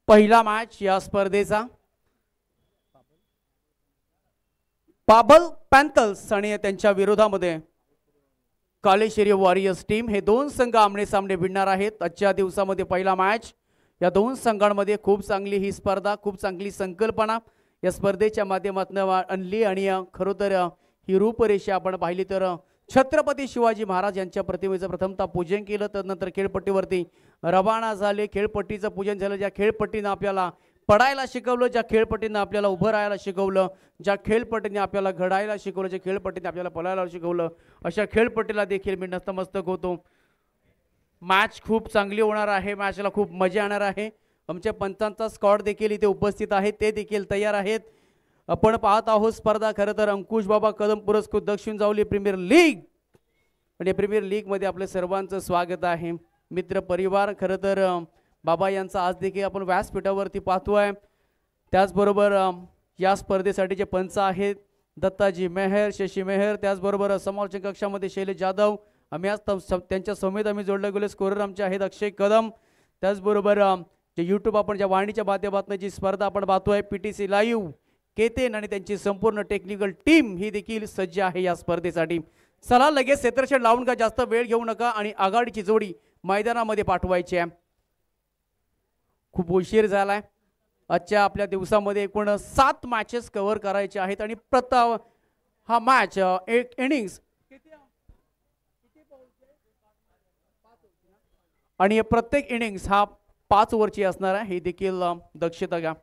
पहिला मॅच या स्पर्धेचा पाबल पॅन्थर्स आणि त्यांच्या विरोधामध्ये कालेश्वरी वॉरियर्स टीम हे दोन संघ आमने सामने भिडणार आहेत आजच्या दिवसामध्ये पहिला मॅच या दोन संघांमध्ये खूप चांगली ही स्पर्धा खूप चांगली संकल्पना या स्पर्धेच्या माध्यमातून आणली आणि खरं तर ही रूपरेषा आपण पाहिली तर छत्रपती शिवाजी महाराज यांच्या प्रतिमेचं प्रथमतः पूजन केलं त्यानंतर खेळपट्टीवरती रवाना झाले खेळपट्टीचं पूजन झालं ज्या खेळपट्टीनं आपल्याला पडायला शिकवलं ज्या खेळपट्टीनं आपल्याला उभं राहायला शिकवलं ज्या खेळपट्टीने आपल्याला घडायला शिकवलं ज्या खेळपट्टीने आपल्याला पळायला शिकवलं अशा खेळपट्टीला देखील मी नतमस्तक होतो मॅच खूप चांगली होणार आहे मॅचला खूप मजा येणार आहे आमच्या पंचांचा स्क्वॉड देखील इथे उपस्थित आहे ते देखील तयार आहेत आपण पाहत आहोत स्पर्धा खरं तर अंकुश बाबा कदम पुरस्कृत दक्षिण जावली प्रीमियर लीग आणि प्रीमियर लीग मध्ये आपले सर्वांचं स्वागत आहे मित्र परिवार खरं तर बाबा यांचा आज देखील आपण व्यासपीठावरती पाहतोय त्याचबरोबर या स्पर्धेसाठी जे पंच आहेत दत्ताजी मेहर शशी मेहर त्याचबरोबर समालोचक कक्षामध्ये शैलेश जाधव आम्ही आज त्यांच्या समेत आम्ही जोडले गेले स्कोरर आमचे आहेत अक्षय कदम त्याचबरोबर जे यूट्यूब आपण ज्या वाणीच्या माध्यमातून जी स्पर्धा आपण पाहतोय पीटीसी लाईव्ह केतेन आणि त्यांची संपूर्ण टेक्निकल टीम ही देखील सज्ज आहे या स्पर्धेसाठी चला लगेच क्षेत्रक्षण लावून का जास्त वेळ घेऊ नका आणि आघाडीची जोडी मैदानामध्ये पाठवायची आहे खूप उशीर झालाय आजच्या आपल्या दिवसामध्ये एकूण 7 मॅचेस कव्हर करायचे आहेत आणि प्रथम हा मॅच एक इनिंग्स आणि प्रत्येक इनिंग्स हा 5 ओव्हरची असणार आहे हे देखील दक्षता घ्या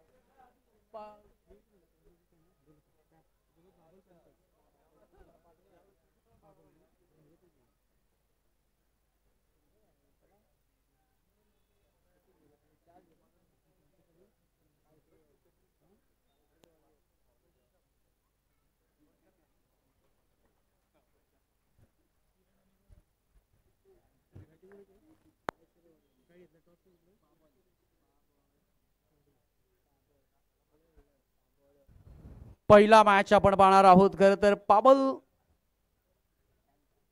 पहिला मॅच आपण पाहणार आहोत खरं तर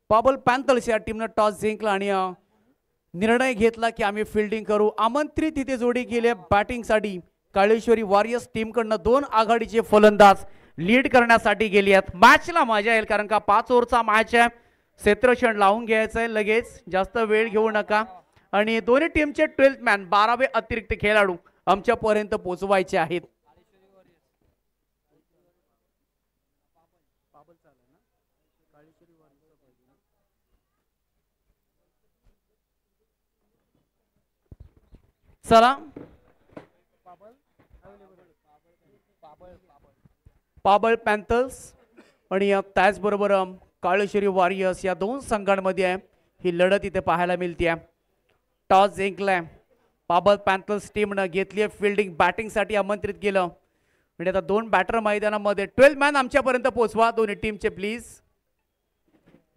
पाबल पॅन्थर्स या टीमने टॉस जिंकला आणि निर्णय घेतला की आम्ही फिल्डिंग करू आमंत्रित इथे जोडी केली बॅटिंगसाठी काळेश्वरी वॉरियर्स टीमकडनं 2 आघाडीचे फलंदाज लीड करण्यासाठी गेली आहेत मॅचला मजा येईल कारण का 5 ओव्हरचा मॅच आहे क्षेत्रक्षण लावून घ्यायचं आहे लगेच जास्त वेळ घेऊ नका आणि दोन्ही टीमचे 12th मॅन 12वे अतिरिक्त खेळाडू आमच्यापर्यंत पोहोचवायचे आहेत चला पाबल पॅन्थर्स आणि त्याचबरोबर काळेश्वरी वॉरियर्स या 2 संघांमध्ये आहे ही लढत इथे पाहायला मिळते टॉस जिंकलाय पाबल पॅन्थर्स टीमनं घेतली फिल्डिंग बॅटिंगसाठी आमंत्रित केलं म्हणजे आता 2 बॅटर मैदानामध्ये 12 मॅन आमच्यापर्यंत पोहोचवा दोन्ही टीमचे प्लीज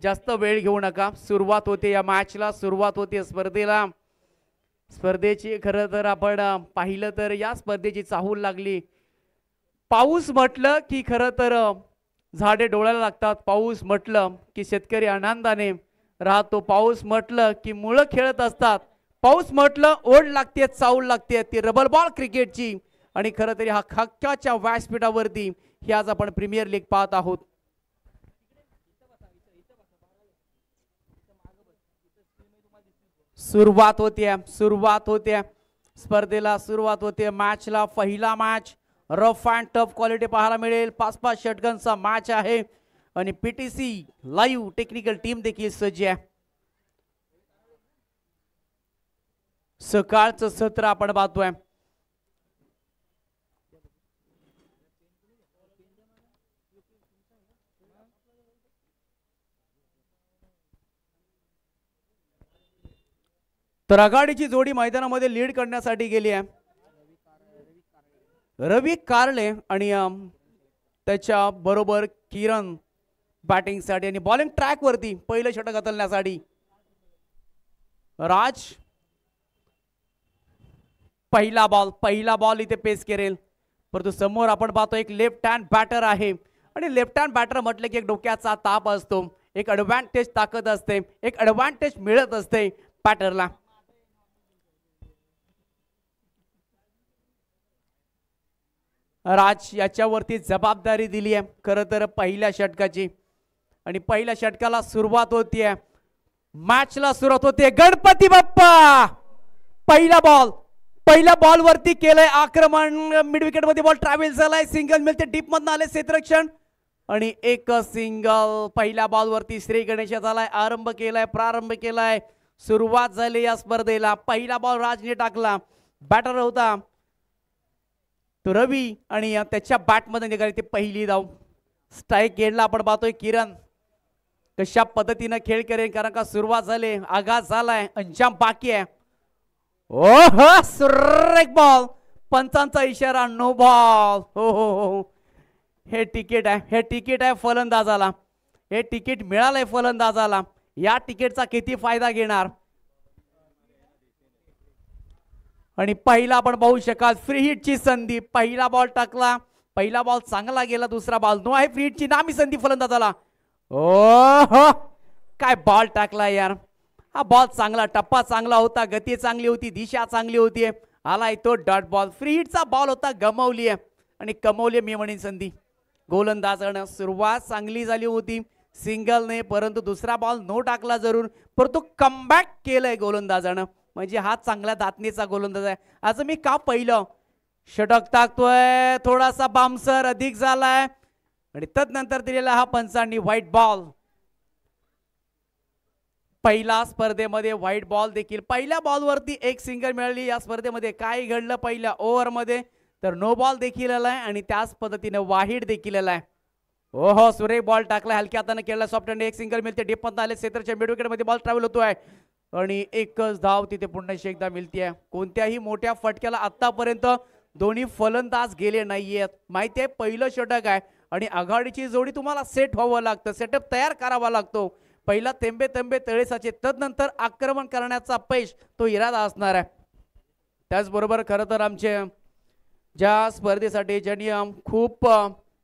जास्त वेळ घेऊ नका सुरुवात होते या मॅचला सुरुवात होते स्पर्धेला स्पर्धेची खरं तर आपण पाहिलं तर या स्पर्धेची चाहूल लागली पाऊस म्हटलं की खरं तर झाडे डोळ्याला लागतात पाऊस म्हटलं की शेतकरी आनंदाने राहतो पाऊस म्हटलं की मुलं खेळत असतात पाऊस म्हटलं ओढ लागते चाहूल लागते ती रबर बॉल क्रिकेटची आणि खरं तरी हा हक्काच्या व्यासपीठावरती ही आज आपण प्रीमियर लीग पाहत आहोत सुरुवात होते स्पर्धेला सुरुवात होते मॅचला पहिला match rough and tough quality पाहायला मिळेल 5-5 षटकांचा मॅच आहे आणि पीटीसी लाईव्ह टेक्निकल टीम देखील सज्ज आहे सकाळचं सत्र आपण पाहतोय तर आघाडीची जोडी मैदानामध्ये लीड करण्यासाठी गेली आहे रवी कारले आणि त्याच्या बरोबर किरण बॅटिंगसाठी आणि बॉलिंग ट्रॅक वरती पहिलं षटक हाताळण्यासाठी राज पहिला बॉल इथे पेस करेल परंतु समोर आपण पाहतो एक लेफ्ट हँड बॅटर आहे आणि लेफ्ट हँड बॅटर म्हटलं की एक डोक्याचा ताप असतो एक ॲडव्हान्टेज ताकद असते एक ॲडव्हान्टेज मिळत असते बॅटरला राज याच्यावरती जबाबदारी दिली आहे खरं तर पहिल्या षटकाची आणि पहिल्या षटकाला सुरुवात होतीये मॅचला सुरुवात होते गणपती बाप्पा पहिल्या बॉल वरती केलंय आक्रमण मिड विकेट मध्ये बॉल ट्रॅव्हल झालाय सिंगल मिळते डीप मधून आले क्षेत्ररक्षण आणि एक सिंगल पहिल्या बॉल वरती श्री गणेश झालाय प्रारंभ केलाय सुरुवात झाली या स्पर्धेला पहिला बॉल राजने टाकला बॅटर होता तो रवी आणि त्याच्या बॅट मध्ये निघाली ती पहिली धाव स्ट्राईक गेटला आपण पाहतोय किरण कशा पद्धतीने खेळ करेल कारण का सुरुवात झाली आघात झालाय अंजाम बाकी आहे ओहो सुरेख बॉल पंचांचा इशारा नो बॉल हो हे तिकीट आहे फलंदाजाला हे तिकीट मिळालंय फलंदाजाला या तिकीटचा किती फायदा घेणार आणि पहिला आपण पाहू शकाल फ्री हिटची संधी पहिला बॉल टाकला पहिला बॉल चांगला गेला दुसरा बॉल नो आहे फ्री हिटची नामी संधी फलंदाजाला ओहो काय बॉल टाकला यार हा बॉल चांगला टप्पा चांगला होता गती चांगली होती दिशा चांगली होती आलाय तो डॉट बॉल फ्री हिटचा बॉल होता गमावली आहे आणि कमावली मी म्हणेन संधी गोलंदाजानं सुरुवात चांगली झाली होती सिंगल नाही परंतु दुसरा बॉल नो टाकला जरूर परंतु कमबॅक केलंय गोलंदाजानं म्हणजे हा चांगला दातनीचा गोलंदाज आहे आज मी का पहिलं षटक टाकतोय थोडासा बामसर अधिक झालाय आणि तदनंतर दिलेला हा पंचांनी व्हाईट बॉल पहिला स्पर्धेमध्ये व्हाईट बॉल देखील पहिल्या बॉलवरती एक सिंगल मिळाली या स्पर्धेमध्ये काय घडलं पहिल्या ओव्हरमध्ये तर नो बॉल देखील आलाय आणि त्याच पद्धतीने वाहिड देखील आलाय ओहो सुरेख बॉल टाकला हलक्या हाताने केला सॉफ्ट हँड एक सिंगल मिळते डीप मध्ये आले क्षेत्राच्या मिड विकेट मध्ये बॉल ट्रॅव्हल होतोय आणि एकच धाव तिथे पुन्हा एकदा मिळते कोणत्याही मोठ्या फटक्याला आतापर्यंत दोन्ही फलंदाज गेले नाहीयेत माहिती आहे पहिलं षटक आहे आणि आघाडीची जोडी तुम्हाला सेट व्हावं लागतं सेटअप तयार करावा लागतो पहिला थेंबे थेंबे तळेसाचे तदनंतर आक्रमण करण्याचा पैश तो इरादा असणार आहे त्याचबरोबर खरं तर आमचे ज्या स्पर्धेसाठी ज्यांनी खूप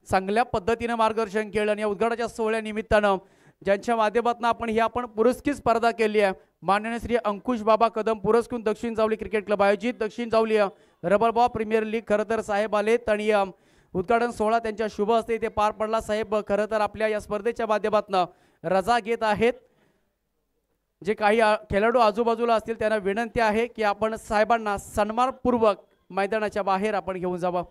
चांगल्या पद्धतीने मार्गदर्शन केलं आणि या उद्घाटनाच्या सोहळ्यानिमित्तानं ज्यांच्या माध्यमातून आपण पुरस्कृत स्पर्धा केली आहे माननीय श्री अंकुश बाबा कदम पुरस्कृत दक्षिण जावली क्रिकेट क्लब आयोजित Dakshin Javali rubber ball premier league खरं तर साहेब आलेत आणि उद्घाटन सोहळा त्यांच्या शुभ हस्ते इथे पार पडला साहेब खरं तर आपल्या या स्पर्धेच्या माध्यमातून रजा घेत आहेत जे काही खेळाडू आजूबाजूला असतील त्यांना विनंती आहे की आपण साहेबांना सन्मानपूर्वक मैदानाच्या बाहेर आपण घेऊन जावं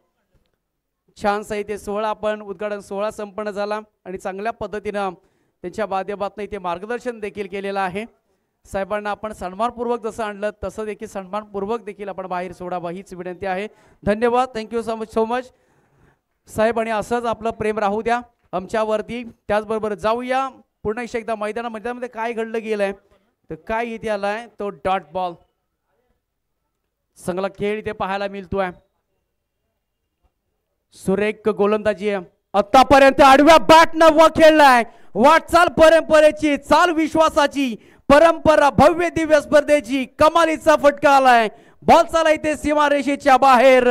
छानसा इथे सोहळा आपण उद्घाटन सोहळा संपन्न झाला आणि चांगल्या पद्धतीनं त्यांच्या माध्यमातून इथे मार्गदर्शन देखील केलेलं आहे साहेबांना आपण सन्मानपूर्वक जसं आणलं तसं देखील सन्मानपूर्वक देखील आपण बाहेर सोडावं हीच विनंती आहे धन्यवाद थँक्यू सो मच साहेब आणि असंच आपलं प्रेम राहू द्या आमच्यावरती त्याचबरोबर जाऊया पुन्हा एकदा मैदानामध्ये काय घडलं गेलंय तर काय इथे आलाय तो डॉट बॉल चांगला खेळ इथे पाहायला मिळतोय सुरेख गोलंदाजी आहे आतापर्यंत आडव्या बॅटनं व खेळलाय वाटचाल परंपरेची चाल विश्वासाची परंपरा भव्य दिव्य स्पर्धेची कमालीचा फटका आलाय बॉल चाला इथे सीमारेषेच्या बाहेर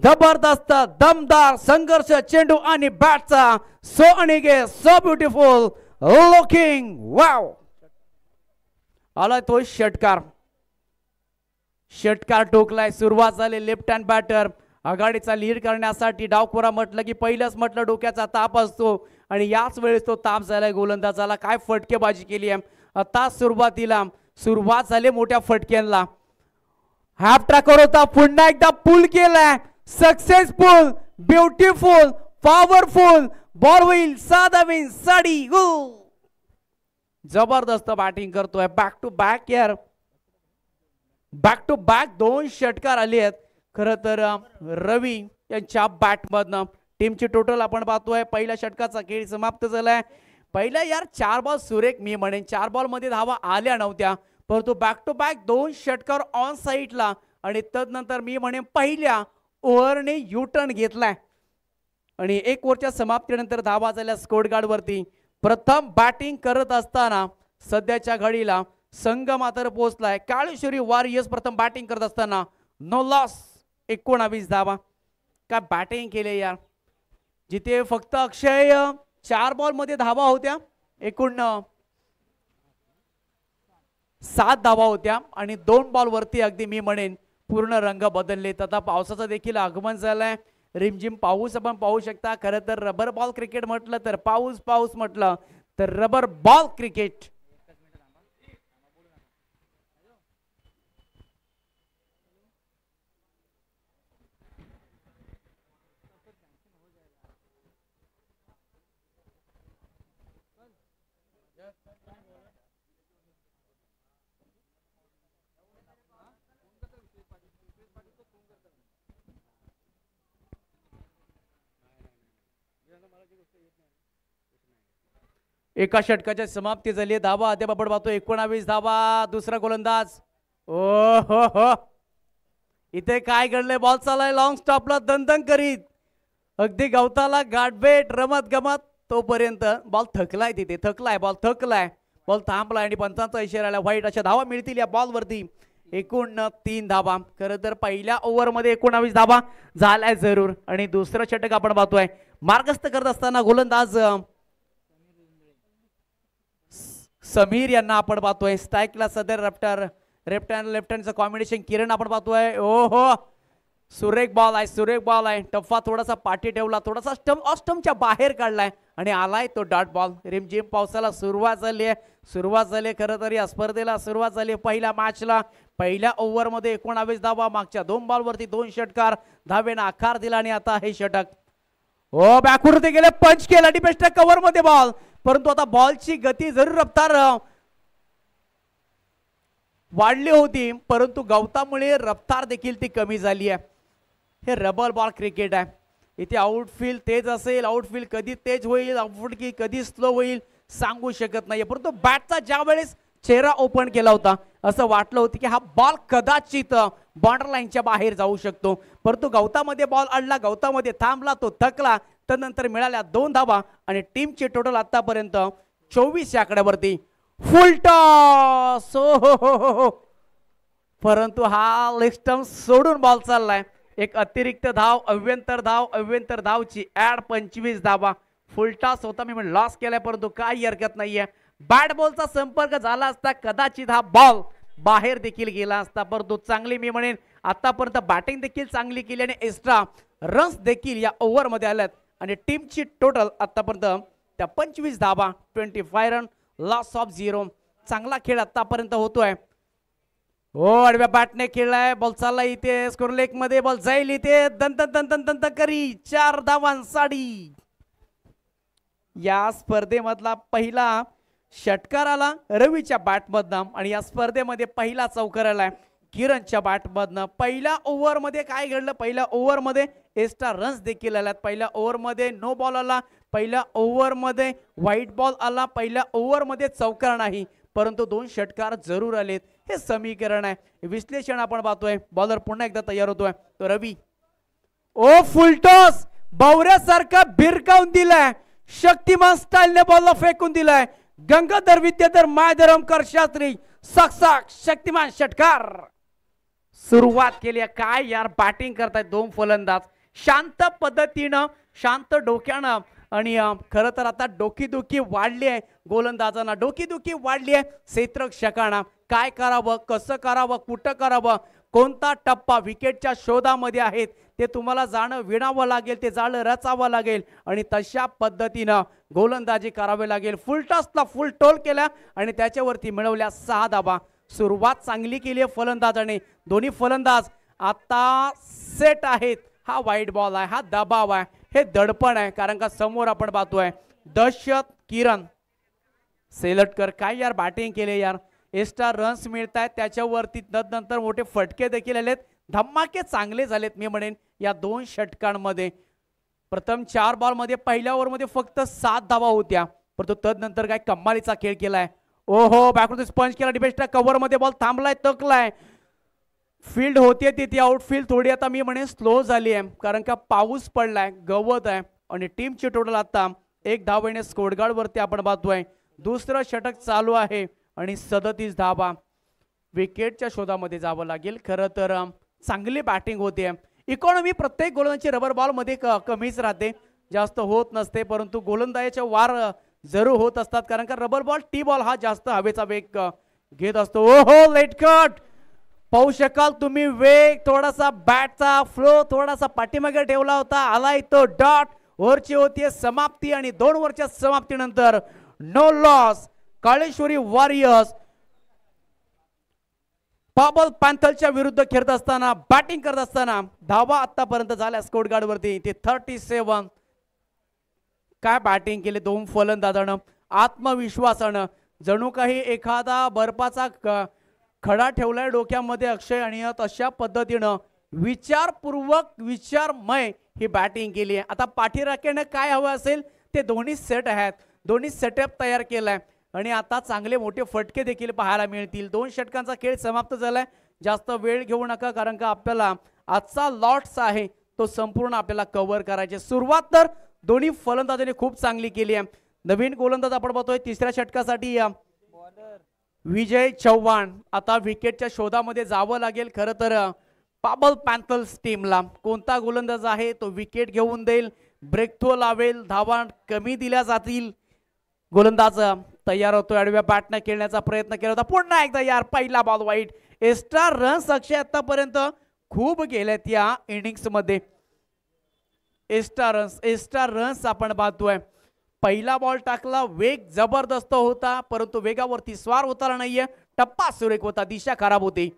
जबरदस्त दमदार संघर्ष चेंडू आणि बॅटचा so unique so beautiful looking wow आलाय तो षटकार ठोकलाय सुरुवात झाली लेफ्ट हँड बॅटर आघाडीचा लीड करण्यासाठी डावखोरा म्हटलं की पहिलंच म्हटलं डोक्याचा ताप असतो आणि याच वेळेस तो ताप झालाय गोलंदाजाला काय फटकेबाजी केली आहे आता सुरुवात झाली मोठ्या फटक्यांना हाफ ट्रॅकर होता पुन्हा एकदा पुल केलाय सक्सेसफुल ब्युटिफुल पॉवरफुल बॉल होईल साधा विन साडी जबरदस्त बॅटिंग करतोय बॅक टू बॅक दोन षटकार आले आहेत खरं तर रवी यांच्या बॅटमधनं टीमची टोटल आपण पाहतोय पहिल्या षटकाचा खेळ समाप्त झालाय पहिल्या यार 4 बॉल सुरेख मी म्हणेन 4 बॉल मध्ये धावा आल्या नव्हत्या परंतु बॅक टू बॅक दोन षटकार ऑन साईडला आणि तदनंतर मी म्हणेन पहिल्या ओव्हरने यू टर्न घेतलाय आणि एक ओव्हरच्या समाप्तीनंतर धावा झाल्या स्कोर गार्ड वरती प्रथम बॅटिंग करत असताना सध्याच्या घडीला संघ मात्र पोहोचलाय काळेश्वरी वॉरियर्स प्रथम बॅटिंग करत असताना नो लॉस 19 धावा काय बॅटिंग केले यार जिथे फक्त अक्षय 4 बॉल मध्ये धावा होत्या एकूण 7 धावा होत्या आणि 2 बॉल वरती अगदी मी म्हणेन पूर्ण रंग बदलले तथा पावसाचं देखील आगमन झालंय रिमझिम पाऊस आपण पाहू शकता. खरं तर रबर बॉल क्रिकेट म्हटलं तर पाऊस पाऊस म्हटलं तर रबर बॉल क्रिकेट. एका षटकाची समाप्ती झाली. धावा अद्याप आपण पाहतो 19 धावा. दुसरा गोलंदाज. ओ हो, इथे काय घडलंय? बॉल चाललाय लॉंग स्टॉपला दणदण करीत. अगदी गवताला गाठभेट रमत गमत तोपर्यंत बॉल थकलाय. तिथे थकलाय बॉल, थकलाय बॉल, थांबलाय आणि पंचांचा इशारा आला व्हाईट. अशा धावा मिळतील या बॉल वरती. एकूण 3 धावा. खरं तर पहिल्या ओव्हरमध्ये 19 धावा झालाय जरूर. आणि दुसरं षटक आपण पाहतोय मार्गस्थ करत असताना गोलंदाज समीर यांना आपण पाहतोय. स्ट्राईकला सदर लेफ्ट हँडचं कॉम्बिनेशन किरण आपण पाहतोय. ओ हो, सुरेख बॉल आहे, सुरेख बॉल आहे. टप्पा थोडासा पाठी ठेवला, थोडासा स्टंपच्या बाहेर काढलाय आणि आलाय तो डॉट बॉल. रिमझिम पावसाला सुरुवात झाली आहे. खरं तर या स्पर्धेला सुरुवात झाली पहिल्या मॅचला. पहिल्या ओव्हरमध्ये 19 धावा. मागच्या 2 बॉलवरती 2 षटकार. धावेनं आकार दिला आणि आता हे षटक ओ बॅकवरती गेले. पंच केला डिपेस्टच्या कव्हर मध्ये बॉल. परंतु आता बॉलची गती जरूर रफ्तार वाढली होती, परंतु गवतामुळे रफ्तार देखील ती कमी झाली आहे. हे रबर बॉल क्रिकेट आहे. इथे आउटफील्ड तेज असेल, आउटफील्ड कधी तेज होईल, आउटफील्ड कधी स्लो होईल सांगू शकत नाही. परंतु बॅटचा ज्या वेळेस चेहरा ओपन केला होता असं वाटलं होतं की हा बॉल कदाचित बॉर्डर लाईनच्या बाहेर जाऊ शकतो. परंतु गवतामध्ये बॉल अडला, गवतामध्ये थांबला, तो थकला. त्यानंतर मिळाल्या 2 धावा आणि टीमची टोटल आतापर्यंत 24 या आकड्यावरती. फुल टॉस. हो, परंतु हा लेग स्टंप सोडून बॉल चाललाय. एक अतिरिक्त धाव, अव्यंतर धावची ऍड 25 धावा. फुल टॉस होता, मी लॉस केलाय, परंतु काही हरकत नाहीये. बॅट बॉलचा संपर्क झाला असता कदाचित हा बॉल बाहेर देखील गेला असता. परंतु चांगली मी म्हणेन आतापर्यंत बॅटिंग देखील चांगली केली आणि एक्स्ट्रा रन्स देखील या ओव्हर मध्ये आल्यात आणि टीमची टोटल आतापर्यंत त्या 25 धावा, 25 रन, लॉस ऑफ 0. चांगला खेळ आतापर्यंत होतोय. हो, आडव्या बॅटने खेळलाय. बॉल चालला इथे स्कोर लेग मध्ये. बॉल जाईल इथे. दंत करी 4 धावांसाठी. या स्पर्धेमधला पहिला षटकार आला रवीच्या बॅटमधनं आणि या स्पर्धेमध्ये पहिला चौकार आलाय किरणच्या बॅटमधनं. पहिल्या ओव्हरमध्ये काय घडलं? पहिल्या ओव्हरमध्ये एक्स्ट्रा रन्स देखील आल्यात. पहिल्या ओव्हरमध्ये नो बॉल आला, पहिल्या ओव्हरमध्ये व्हाईट बॉल आला, पहिल्या ओव्हरमध्ये चौकार नाही, परंतु 2 षटकार जरूर आलेत. हे समीकरण आहे. विश्लेषण आपण पाहतोय. बॉलर पुन्हा एकदा तयार होतोय. तो रवी. ओ फुलटॉस बावऱ्यासारखा भिरकावून दिलाय. शक्तिमान स्टाईलने बॉलला फेकून दिलाय. गंगाधर विद्याधर मायधरमकर शास्त्री साक्षात शक्तिमान षटकार. सुरुवात केली. काय यार बॅटिंग करतायत 2 फलंदाज शांत पद्धतीनं, शांत डोक्यानं. आणि खरं तर आता डोकीदुखी वाढली आहे गोलंदाजांना, डोकीदुखी वाढली आहे क्षेत्ररक्षकांना. काय करावं, कसं करावं, कुठं करावं, कोणता टप्पा विकेटच्या शोधामध्ये आहेत ते तुम्हाला जाणं विणावं लागेल, ते जाळं रचावं लागेल आणि तशा पद्धतीनं गोलंदाजी करावी लागेल. फुल टॉसला फुल टोल केला आणि त्याच्यावरती मिळवल्या 6 धावा. सुरुवात चांगली केली आहे फलंदाजाने. दोन्ही फलंदाज आता सेट आहेत. हा वाईट बॉल आहे, हा दबाव आहे, हे दडपण आहे. कारण का समोर आपण पाहतोय दहशत किरण सेलटकर. काय यार बॅटिंग केले यार. एक्स्ट्रा रन्स मिळत आहेत, त्याच्यावरती नंतर मोठे फटके देखील आलेत. धमाके चांगले झालेत मी म्हणेन या 2 षटकांमध्ये. प्रथम 4 बॉलमध्ये पहिल्या ओव्हरमध्ये फक्त 7 धावा होत्या, परंतु तदनंतर काय कमालीचा खेळ केलाय. ओहो, बॅकवरती स्पंज केला. डिफेन्सच्या कव्हर मध्ये बॉल थांबलाय, तकलाय. फील्ड होते तिथे आउटफील्ड थोडी आता मी म्हणेन स्लो झाली आहे, कारण का पाऊस पडलाय, गवत आहे आणि टीमची टोटल आता 1 धावेने स्कोरगार्ड वरती आपण पाहतोय. दुसरं षटक चालू आहे आणि 37 धावा. विकेटच्या शोधामध्ये जावं लागेल. खरं तर चांगली बॅटिंग होते. इकॉनॉमी प्रत्येक गोलंदाजी रबर बॉल मध्ये कमीच राहते, जास्त होत नसते, परंतु गोलंदाजाच्या वार जरूर होत असतात, कारण का रबर बॉल टी बॉल हा जास्त हवेचा वेग घेत असतो. ओहो, लेट कट. पाहू शकाल तुम्ही वेग थोडासा बॅटचा फ्लो थोडासा पाठीमागे ठेवला होता, आलाय तो डॉट. ओव्हरची होती समाप्ती आणि 2 ओव्हरच्या समाप्तीनंतर नो लॉस. काळेश्वरी वॉरियर्स पाबल पॅन्थरच्या विरुद्ध खेळत असताना बॅटिंग करत असताना धावा आतापर्यंत झाल्या स्कोर गार्ड वरती ते 37. काय बॅटिंग केले दोन फलंदाजानं आत्मविश्वासानं, जणू काही एखादा बर्फाचा खडा ठेवलाय डोक्यामध्ये अक्षय आणि तशा पद्धतीनं विचारपूर्वक विचारमय ही बॅटिंग केली आहे. आता पाठीराखेनं काय हवं असेल ते दोन्ही सेट आहेत, दोन्ही सेटअप तयार केलाय आणि आता चांगले मोठे फटके देखील पाहायला मिळतील. 2 षटकांचा खेळ समाप्त झालाय. जास्त वेळ घेऊ नका कारण का आपल्याला आजचा लॉट्स आहे तो संपूर्ण आपल्याला कव्हर करायचे. सुरुवात तर दोन्ही फलंदाजांनी खूप चांगली केली आहे. नवीन गोलंदाज आपण बघतोय तिसऱ्या षटकासाठी विजय चव्हाण. आता विकेटच्या शोधामध्ये जावं लागेल खरं तर पाबल पॅन्थर्स टीमला. कोणता गोलंदाज आहे तो विकेट घेऊन देईल, ब्रेक थ्रो लावेल, धावा कमी दिल्या जातील. गोलंदाज तयार होतो, आडव्या बॅटने खेळण्याचा प्रयत्न केला होता. पुन्हा एकदा यार पहिला बॉल वाईट. एक्स्ट्रा रन्स अक्षय आतापर्यंत खूप गेल्यात या इनिंग्स मध्ये. एक्स्ट्रा रन्स आपण पाहतोय. पहिला बॉल टाकला, वेग जबरदस्त होता परंतु वेगावरती स्वार होता नाहीये. टप्पा सुरेख होता, दिशा खराब होती.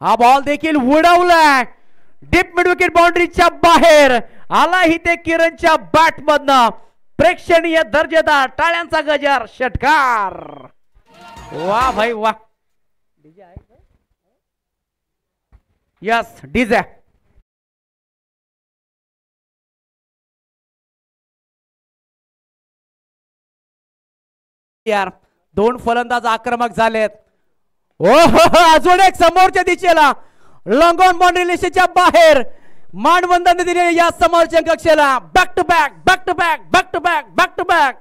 हा बॉल देखील उडवलाय डीप मिड विकेट बाउंड्रीच्या बाहेर. आला इथे किरणच्या बॅट मधनं. प्रेक्षणीय दर्जेदार टाळ्यांचा गजर, षटकार. वा भाई वा. Yes DJ. यार 2 फलंदाज आक्रमक झालेत. अजून एक समोरच्या दिशेला लॉंग ऑन बाउंड्री लिस्टच्या बाहेर मानवंदन दिलेल्या या समोरच्या कक्षेला back to back back to back back to back back to back.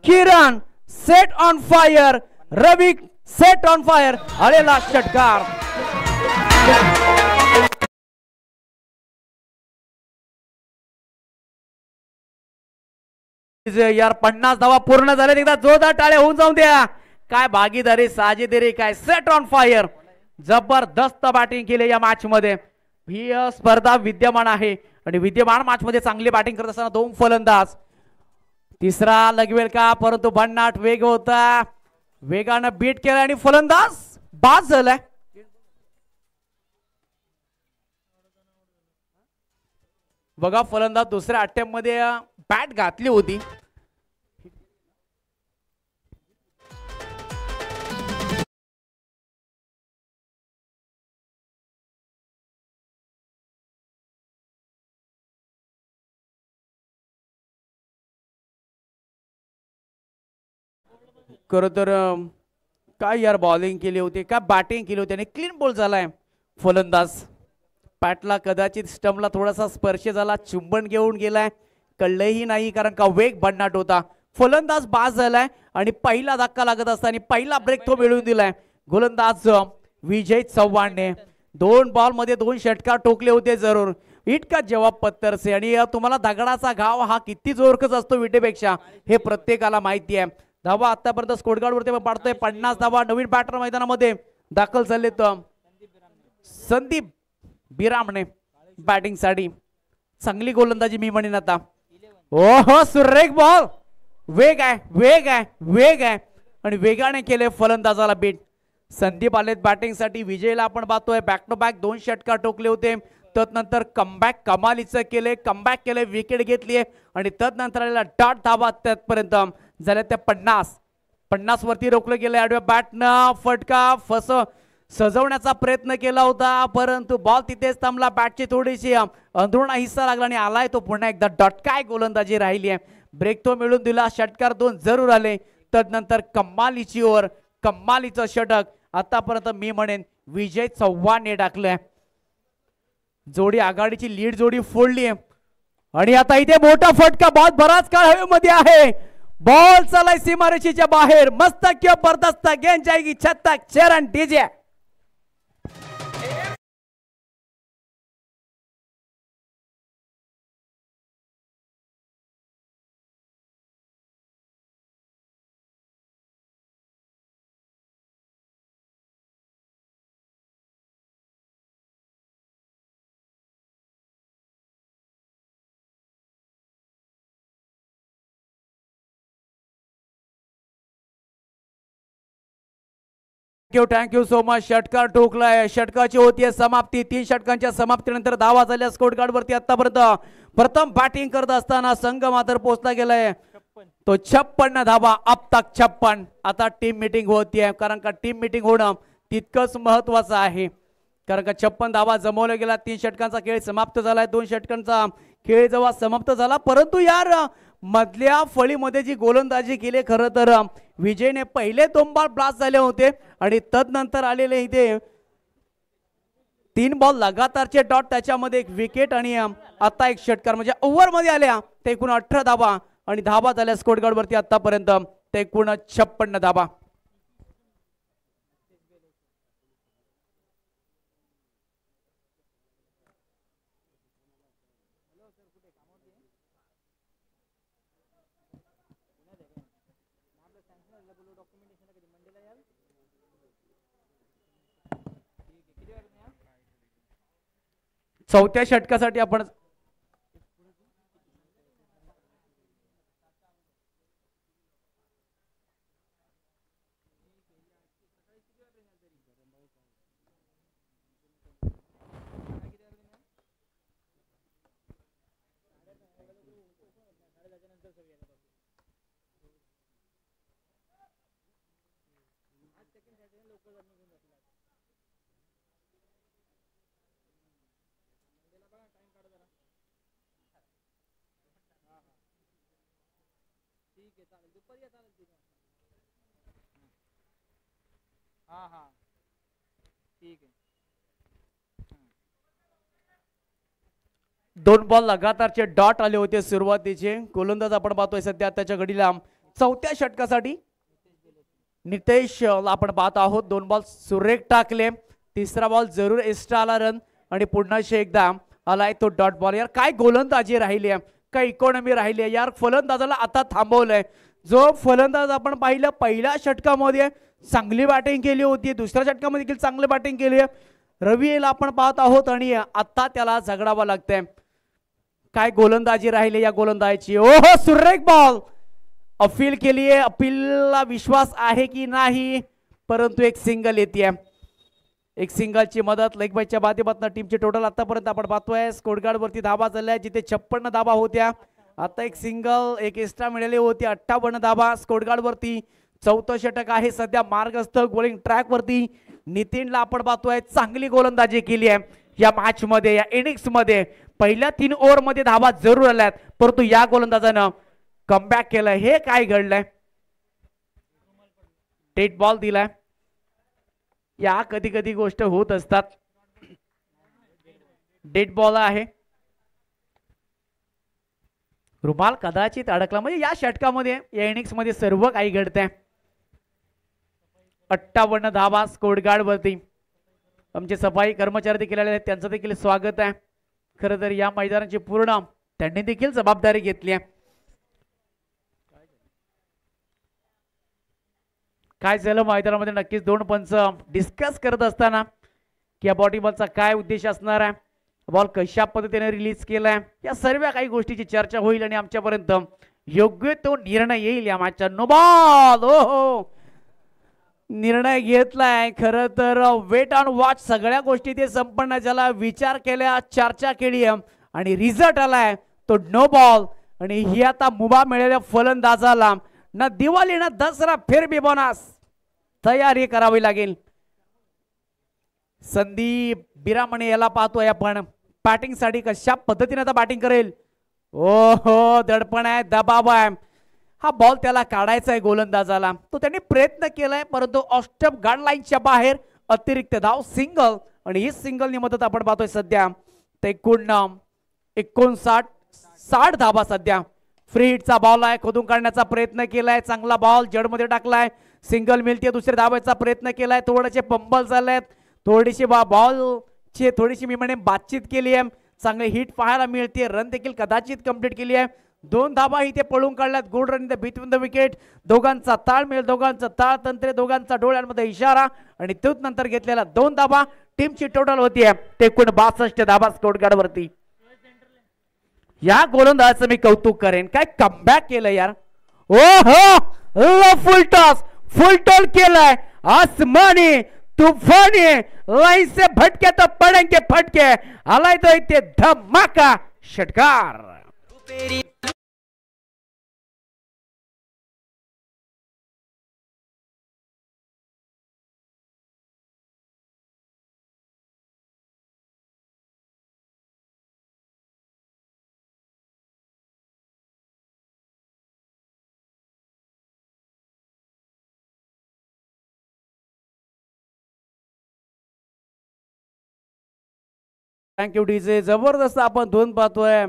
Kiran set on fire, Ravi set on fire. आलेला षटकार. यार 50 धावा पूर्ण झाले. एकदा जोरदार टाळ्या होऊन जाऊन द्या. काय भागीदारी साजेदारी, काय सेट ऑन फायर. जबरदस्त बॅटिंग केली या मॅच मध्ये. ही स्पर्धा विद्यमान आहे आणि विद्यमान मॅच मध्ये चांगली बॅटिंग करत असताना 2 फलंदाज. तिसरा लगवेल का परंतु भन्नाट वेग होता, वेगानं बीट केला आणि फलंदाज बाद झालाय. बघा फलंदाज दुसऱ्या अटेम्प्ट मध्ये बॅट घातली होती. खरं तर काय यार बॉलिंग केली होती, काय बॅटिंग केली होती आणि क्लीन बॉल झालाय. फलंदाज पॅटला कदाचित स्टंपला थोडासा स्पर्श झाला, चुंबन घेऊन गेलाय, कळलंही नाही कारण का वेग भन्नाट होता. फलंदाज बाद झालाय आणि पहिला धक्का लागत असताना पहिला ब्रेक तो मिळवून दिलाय गोलंदाज विजय चव्हाणने. 2 बॉल मध्ये 2 षटकार टोकले होते जरूर. इतका जवाब पत्तर से. आणि तुम्हाला दगडाचा घाव हा किती जोरकच असतो विटेपेक्षा हे प्रत्येकाला माहिती आहे. धावा आतापर्यंत स्कोरकार्ड वरती पाडतोय 50 धावा. नवीन बॅटर मैदानामध्ये दाखल झालेत संदीप बिरामणे बॅटिंग साठी. चांगली गोलंदाजी मी म्हणेन आता. ओहो सुरेख बॉल. वेग आहे वेग आहे वेग आहे आणि वेगाने केले फलंदाजाला बीट. संदीप आलेत बॅटिंग साठी. विजयला आपण पाहतोय बॅक टू बॅक 2 षटकार टोकले होते. तदनंतर कमबॅक कमालीचं केले, कमबॅक केले, विकेट घेतली आणि तदनंतर आलेला डॉट धावा त्यापर्यंत झाल्या त्या 50 वरती रोखलं गेलं. आडव्या बॅटनं फटका सजवण्याचा प्रयत्न केला होता परंतु बॉल तिथेच थांबला. बॅटची थोडीशी अंधुणा हिस्सा लागला आणि आलाय तो पुन्हा एकदा डॉट. काय गोलंदाजी राहिली आहे. ब्रेक तो मिळून दिला, षटकार 2 जरूर आले. तदनंतर कमालीची ओव्हर, कमालीचं षटक आतापर्यंत मी म्हणेन विजय चव्हाणने टाकलंय. जोडी आघाडीची लीड जोडी फोडली आणि आता इथे मोठा फटका. बॉल बराच काळ हवेमध्ये आहे. बॉल चालाय सीमारेषेच्या बाहेर. मस्त किंवा बरदस्त गेंद जाएगी छत तक. चरण डीजे. Thank you so much. षटकार ठोकलाय. षटकाची होतीये समाप्ती. 3 षटकांच्या समाप्तीनंतर धावा झाल्या स्कोर कार्ड वरती. आतापर्यंत प्रथम बॅटिंग करत असताना संघ मात्र पोहोचला गेलाय तो 56 धावा. अब तक 56. आता टीम मीटिंग होतीये कारण का टीम मीटिंग होणं तितकंच महत्वाचं आहे. कारण का 56 धावा जमवल्या गेला. 3 षटकांचा खेळ समाप्त झालाय. 2 षटकांचा खेळ जेव्हा समाप्त झाला परंतु यार मधल्या फळीमध्ये जी गोलंदाजी केली खरं तर विजयने पहिले 2 बॉल ब्लास्ट झाले होते आणि तदनंतर आलेले इथे 3 बॉल लगातारचे डॉट त्याच्यामध्ये एक विकेट आणि आता एक षटकार म्हणजे ओव्हर मध्ये आल्या ते एकूण 18 धावा आणि धावा झाल्या स्कोर कार्ड वरती आतापर्यंत ते एकूण 56 धावा. चौथ्या षटकासाठी आपण दोन बॉल लगातारचे डॉट आले होते सुरुवातीचे. गोलंदाज आपण पाहतोय सध्या त्याच्या घडीला चौथ्या षटकासाठी नितेश आपण पाहत आहोत. 2 बॉल सुरेख टाकले. तिसरा बॉल जरूर एक्स्ट्रा आला रन आणि पुन्हा एकदा आलाय तो डॉट बॉल. यार काय गोलंदाजी राहिली आहे, काय इकॉनॉमी राहिली आहे यार. फलंदाजाला आता थांबवलंय. जो फलंदाज आपण पाहिलं पहिल्या षटकामध्ये चांगली बॅटिंग केली होती, दुसऱ्या षटकामध्ये देखील चांगली बॅटिंग केली आहे. रवीला आपण पाहत आहोत आणि आता त्याला झगडावं लागतंय. काय गोलंदाजी राहिली या गोलंदाजीची. ओहो सुरेख बॉल. अपील केली आहे. अपीलला विश्वास आहे की नाही परंतु एक सिंगल येते. एक सिंगलची मदत लेग बायच्या माध्यमातून टीमची टोटल आतापर्यंत आपण पाहतोय स्कोर कार्ड वरती धावा झाल्या जिथे 56 धावा होत्या. आता एक सिंगल एक एक्स्ट्रा मिळाली होती. 58 धावा स्कोर कार्ड वरती. चौथं षटक आहे सध्या मार्गस्थ बॉलिंग ट्रॅक वरती. नितीनला आपण पाहतोय चांगली गोलंदाजी केली आहे या मॅच मध्ये, या इनिंग्स मध्ये. पहिल्या 3 ओव्हर मध्ये धावा जरूर आल्यात परंतु या गोलंदाजानं कमबॅक केलं. हे काय घडलंय. डेड बॉल दिलाय. या कधी कधी गोष्ट होत असतात. डेड बॉल आहे. रुमाल कदाचित अडकला. म्हणजे या षटकामध्ये या इनिंग्स मध्ये सर्व काही घडतंय. 58 धावा स्कोर कार्ड वरती. आमचे सफाई कर्मचारी देखील आले आहेत, त्यांचं देखील स्वागत आहे. खरं तर या मैदानाची पूर्ण त्यांनी देखील जबाबदारी घेतली आहे. काय झालं मैदानामध्ये नक्कीच 2 पंच डिस्कस करत असताना की या बॉडी बॉलचा काय उद्देश असणार आहे, बॉल कशा पद्धतीने रिलीज केलाय, या सर्व काही गोष्टीची चर्चा होईल आणि आमच्यापर्यंत योग्य तो निर्णय येईल या मॅचचा. No ball. ओहो निर्णय घेतलाय. खरं तर वेट ऑन वॉच सगळ्या गोष्टी ते संपन्न झाला. विचार केल्या, चर्चा केली आणि रिझल्ट आलाय तो नो बॉल. आणि ही आता मुभा मिळालेल्या फलंदाजाला ना दिवाळी ना दसरा फिर बी बोनस तयारी करावी लागेल. संदीप बिरामणे याला पाहतोय आपण बॅटिंग साठी कशा पद्धतीने आता बॅटिंग करेल. ओहो दडपण आहे, दबाव आहे. हा बॉल त्याला काढायचा आहे गोलंदाजाला. तो त्यांनी प्रयत्न केलाय परंतु ऑस्टप गार्डलाईनच्या बाहेर. अतिरिक्त धाव सिंगल आणि ही सिंगलनी मदत आपण पाहतोय सध्या ते 59 धावा सध्या. फ्री हिटचा बॉल आहे, खोदून काढण्याचा प्रयत्न केलाय. चांगला बॉल जडमध्ये टाकलाय. सिंगल मिळते. दुसऱ्या धावायचा प्रयत्न केलाय. थोडेसे पंबल झालेत. थोडीशी बॉलची थोडीशी मी म्हणे बातचीत केली आहे. चांगली हिट पाहायला मिळते. रन देखील कदाचित कंप्लीट केली आहे. 2 धावा इथे पळून काढल्यात. Good run in the between the wicket. दोघांचा ताळमेळ, दोघांचा ताळतंत्रे, दोघांचा डोळ्यांमध्ये इशारा आणि तोच नंतर घेतलेला 2 धावा. टीमची टोटल होती ते 62 धावा स्कोर कार्ड वरती. या गोलंदाजाचं मी कौतुक करेन. काय कमबॅक केलं यार. ओ हो फुल टॉस केलाय आसमानी तूफानी लाइन से भटके तो पड़ेंगे फटके आलाय तो इथे धमाका षटकार. Thank you DJ. जबरदस्त आपण दोन पाहतोय.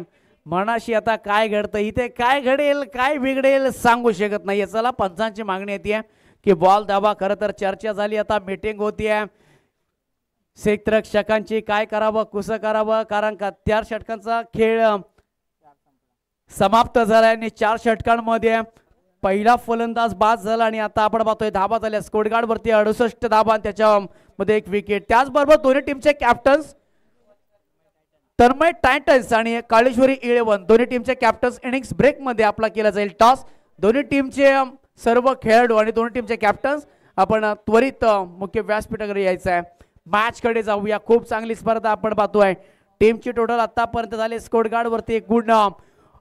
मनाशी आता काय घडतं इथे काय घडेल काय बिघडेल सांगू शकत नाही. चला पंचांची मागणी येते की बॉल धावा. खरं तर चर्चा झाली आता मीटिंग होतीये क्षेत्ररक्षकांची काय करावं कसं करावं कारण का 4 षटकांचा खेळ समाप्त झाला आणि 4 षटकांमध्ये पहिला फलंदाज बाद झाला आणि आता आपण पाहतोय धाबा झाल्या स्कोर कार्ड वरती 68 धाबा त्याच्यामध्ये 1 विकेट. त्याचबरोबर दोन्ही टीमचे कॅप्टन्स तन्मय टायटन्स आणि काळेश्वरी 11 दोन्ही टीमचे कॅप्टन्स इनिंग्स ब्रेक मध्ये आपला केला जाईल टॉस. दोन्ही टीमचे सर्व खेळाडू आणि दोन्ही टीमचे कॅप्टन्स आपण त्वरित मुख्य व्यासपीठाकडे यायचं आहे. मॅच कडे जाऊया. खूप चांगली स्पर्धा आपण पाहतोय. टीमची टोटल आतापर्यंत झाले स्कोर कार्ड वरती एकूण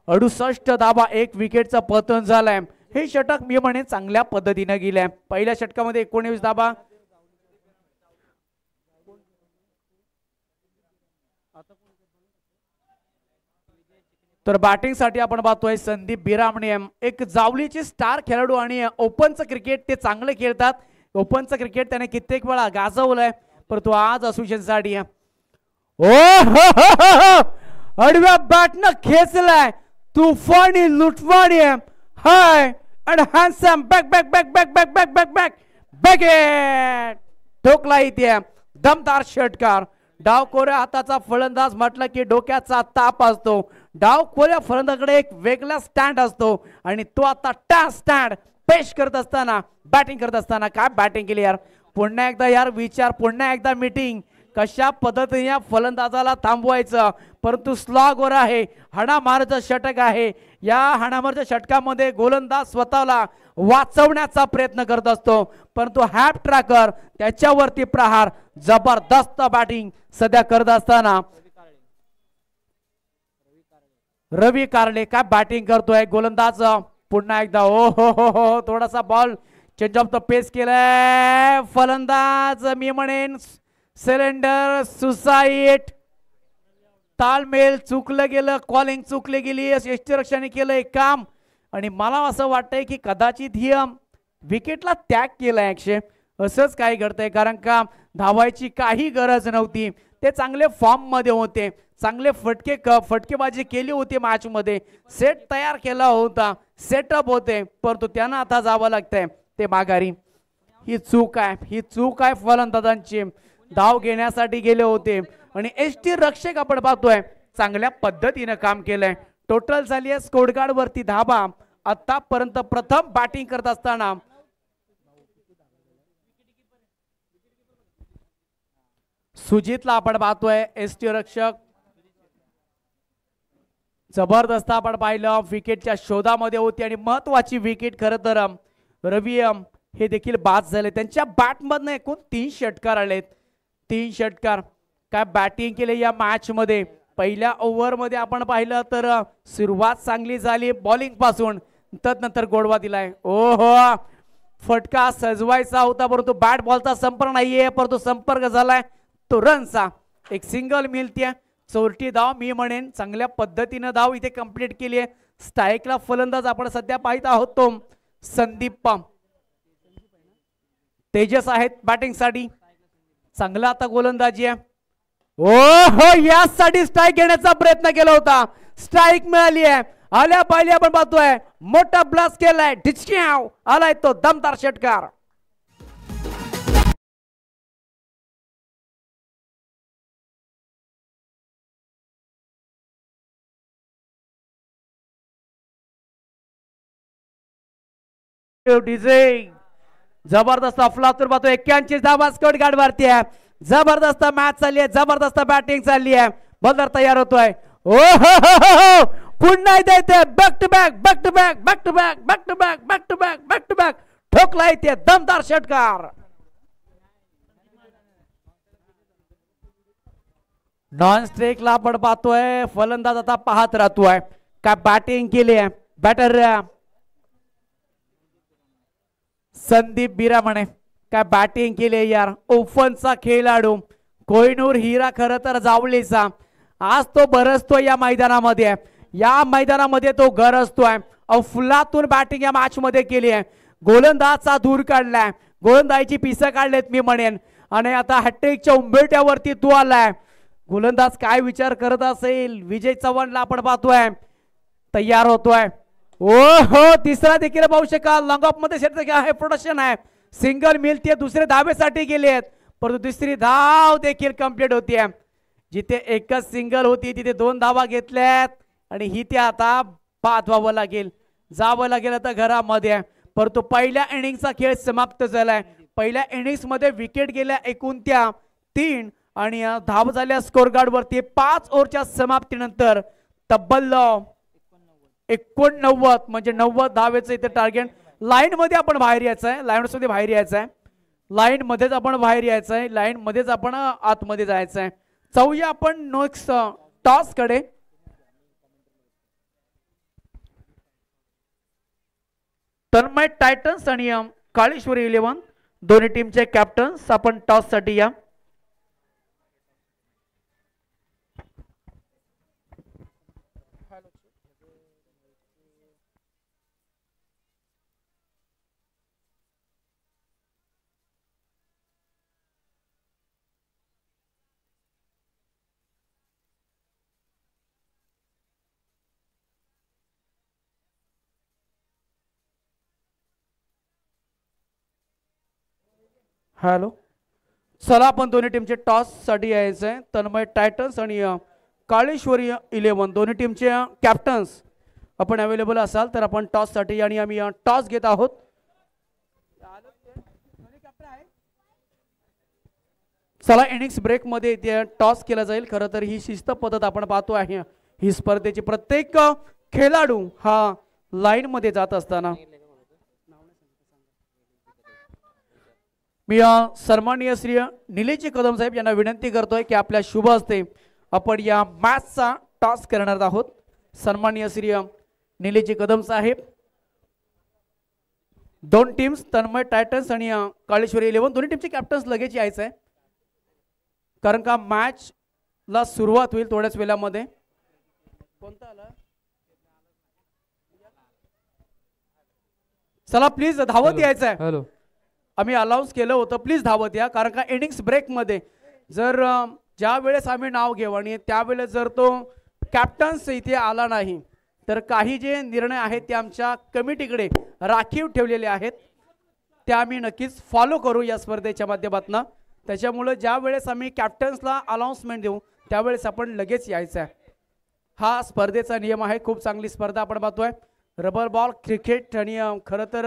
68 धाबा 1 विकेटचं पतन झालंय. हे षटक मी म्हणे चांगल्या पद्धतीने गेलंय. पहिल्या षटकामध्ये 19 धाबा तर बॅटिंग साठी आपण पाहतोय संदीप बिरामणे एक जावलीचे स्टार खेळाडू आणि ओपनचं क्रिकेट ते चांगले खेळतात. ओपनचं क्रिकेट त्याने कित्येक वेळा गाजवलंय परंतु आज असोसिएशन साठी अडव्या बॅटनं खेचलाय तुफानी लुटवाणी high and handsome back back back back back back back back back ठोकला इथे दमदार षटकार. डाव कोऱ्या हाताचा फलंदाज म्हटलं की डोक्याचा ताप असतो. डाव कोऱ्या फलंदाजाकडे एक वेगळा स्टँड असतो आणि तो आता स्टँड पेश करत असताना बॅटिंग करत असताना काय बॅटिंग केली यार. पुन्हा एकदा यार विचार पुन्हा एकदा मीटिंग कशा पद्धतीने या फलंदाजाला थांबवायचं. परंतु स्लॉगवर आहे हाणामारीचं षटक आहे. या हाणामारीच्या षटकामध्ये गोलंदाज स्वतःला वाचवण्याचा प्रयत्न करत असतो परंतु हॅप ट्रॅकर त्याच्यावरती प्रहार. जबरदस्त बॅटिंग सध्या करत असताना रवी कारले काय बॅटिंग करतोय. गोलंदाज पुन्हा एकदा ओ हो थोडासा बॉल चेंज ऑफ द पेस केलाय. फलंदाज मी म्हणेन सिलेंडर सुसाईड तालमेल चुकलं गेलं. कॉलिंग चुकली गेली. यष्टीरक्षाने केलं एक काम आणि मला असं वाटतंय की कदाचित ही विकेटला त्याग केलाय अक्षय. असंच काय घडतंय कारण का धावायची काही गरज नव्हती. ते चांगले फॉर्म मध्ये होते. चांगले फटकेबाजी केली होती मॅच मध्ये. सेट तयार केला होता. सेटअप होते परंतु त्यांना आता जावं लागतंय ते माघारी. ही चूक आहे फलंदाजांची. धाव घेण्यासाठी गेले होते आणि एसटी रक्षक आपण पाहतोय चांगल्या पद्धतीने काम केलंय. टोटल झाली आहे स्कोर कार्ड वरती धाबा. आतापर्यंत प्रथम बॅटिंग करत असताना सुजितला आपण पाहतोय एसटी रक्षक जबरदस्त आपण पाहिलं विकेटच्या शोधामध्ये होती आणि महत्वाची विकेट खरं तर रवी हे देखील बाद झाले. त्यांच्या बॅटमधनं एकूण 3 षटकार आलेत. 3 षटकार काय बॅटिंग केले या मॅच मध्ये. पहिल्या ओव्हर मध्ये आपण पाहिलं तर सुरुवात चांगली झाली बॉलिंग पासून. तदनंतर गोडवा दिलाय. ओहो फटका सजवायचा होता परंतु बॅट बॉलचा संपर्क नाहीये परंतु संपर्क झालाय तो रनचा. एक सिंगल मिळते. चोरटी धाव मी म्हणेन चांगल्या पद्धतीने धाव इथे कंप्लीट केली आहे. स्ट्राईकला फलंदाज आपण सध्या पाहत आहोत तो संदीप तेजस आहेत बॅटिंग साठी. चांगला आता गोलंदाजी आहे. हो यासाठी स्ट्राईक घेण्याचा प्रयत्न केला होता. स्ट्राईक मिळाली आहे. आल्या पाहिल्या आपण पाहतोय मोठा ब्लास्ट केलाय. ढिचक्याव आलाय तो दमदार षटकार. डीजे जबरदस्त अफलातून पाहतो. 81 धावा स्कोर कार्ड वरती आहे. जबरदस्त मॅच चालली आहे. जबरदस्त बॅटिंग चालली आहे. बॉलर तयार होतोय. ओ हो पुन्हा इथे back to back back to back back to back back to back back to back back to back ठोकला इथे दमदार षटकार. नॉन स्ट्रेकला आपण पाहतोय फलंदाज आता पाहत राहतोय काय बॅटिंग केली आहे बॅटर संदीप बिरामणे काय बॅटिंग केली यार ओपनचा खेळाडू कोहिनूर हिरा खरं तर जावळीचा आज तो बरसतोय या मैदानामध्ये तो गरजतोय फुलातून बॅटिंग या मॅच मध्ये केली आहे गोलंदाजचा दूर काढलाय गोलंदाजीची पिसं काढलेत मी म्हणेन आणि आता हॅट्रिकच्या उंबरठ्यावरती तू आलाय गोलंदाज काय विचार करत असेल विजय चव्हाणला आपण पाहतोय तयार होतोय ओ हो तिसरा देखील पाहू शकाल लॉंग ऑफ मध्ये आहे प्रोडक्शन आहे सिंगल मिळते दुसरे धावेसाठी गेले आहेत परंतु तिसरी धाव देखील कंप्लीट होतीये जिथे एकच सिंगल होती तिथे 2 धावा घेतल्यात आणि ही ते आता पाठवावं लागेल जावं लागेल आता घरामध्ये परंतु पहिल्या इनिंगचा खेळ समाप्त झालाय पहिल्या इनिंग्स मध्ये विकेट गेल्या एकूण त्या 3 आणि धाव झाल्या स्कोर गार्ड वरती 5 ओव्हरच्या समाप्तीनंतर तब्बल 89 म्हणजे 90 धावेचं इथे टार्गेट लाईन मध्ये आपण बाहेर यायचं आहे लाईन मध्ये बाहेर यायचं आहे लाईन मध्येच आपण बाहेर यायचं आहे लाईन मध्येच आपण आतमध्ये जायचं आहे जाऊया आपण नेक्स्ट टॉस कडे तन्मय टायटन्स आणि काळेश्वरी 11 दोन्ही टीमचे कॅप्टन्स आपण टॉस साठी या हॅलो चला आपण दोन्ही टीमचे टॉस साठी यायचं आहे तन्मय टायटन्स आणि काळेश्वरी 11 दोन्ही टीमचे कॅप्टन्स आपण अवेलेबल असाल तर आपण टॉस साठी आणि आम्ही टॉस घेत आहोत चला इनिंग्स ब्रेक मध्ये इथे टॉस केला जाईल खरं तर ही शिस्त पद्धत आपण पाहतो आहे ही स्पर्धेची प्रत्येक खेळाडू हा लाईन मध्ये जात असताना मी सन्माननीय श्री निलेशजी कदम साहेब यांना विनंती करतोय की आपल्या शुभ हस्ते आपण या मॅचचा टॉस करणार आहोत सन्माननीय श्री निलेशजी कदम साहेब दोन टीम्स तन्मय टायटन्स आणि काळेश्वरी 11 दोन्ही टीमचे कॅप्टन्स लगेच यायचं आहे कारण का मॅच ला सुरुवात होईल थोड्याच वेळामध्ये कोणता आला चला प्लीज धावत यायचं आहे हॅलो आम्ही अनाउन्स केलं होतं प्लीज धावत या कारण का इनिंग्स ब्रेक मध्ये जर ज्या वेळेस आम्ही नाव घेऊ आणि त्यावेळेस जर तो कॅप्टन्स इथे आला नाही तर काही जे निर्णय आहेत ते आमच्या कमिटीकडे राखीव ठेवलेले आहेत त्या आम्ही नक्कीच फॉलो करू या स्पर्धेच्या माध्यमातून त्याच्यामुळे ज्या वेळेस आम्ही कॅप्टन्सला अनाउन्समेंट देऊ त्यावेळेस आपण लगेच यायचं आहे हा स्पर्धेचा नियम आहे खूप चांगली स्पर्धा आपण पाहतोय रबर बॉल क्रिकेट आणि खरं तर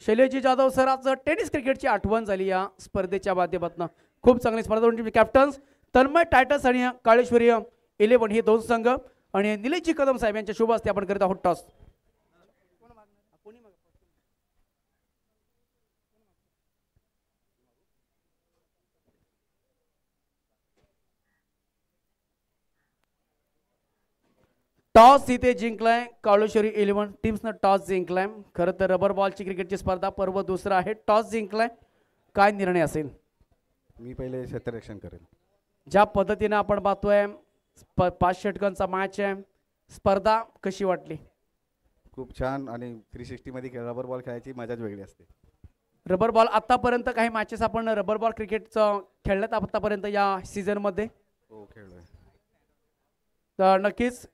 शैलेशजी जाधव सरांचं टेनिस क्रिकेटची आठवण झाली या स्पर्धेच्या माध्यमातून खूप चांगली स्पर्धा दोन टीमचे कॅप्टन्स तन्मय टायटन्स आणि काळेश्वरी 11 हे दोन संघ आणि निलेशजी कदम साहेब यांच्या शुभ हस्ते आपण करीत आहोत टॉस टॉस इथे जिंकलाय काळेश्वरी 11 टीम्सनं टॉस जिंकलाय खरं तर रबर बॉलची क्रिकेटची स्पर्धा पर्व दुसरा आहे टॉस जिंकलाय काय निर्णय असेल मी पहिले क्षेत्ररक्षण करेल ज्या पद्धतीने आपण पाहतोय 5 षटकांचा मॅच आहे स्पर्धा कशी वाटली खूप छान आणि 360 मध्ये रबर बॉल खेळायची मजाच वेगळी असते रबर बॉल आतापर्यंत काही मॅचेस आपण रबर बॉल क्रिकेटचं खेळल्यात आतापर्यंत या सीझन मध्ये हो खेळलोय तर नक्कीच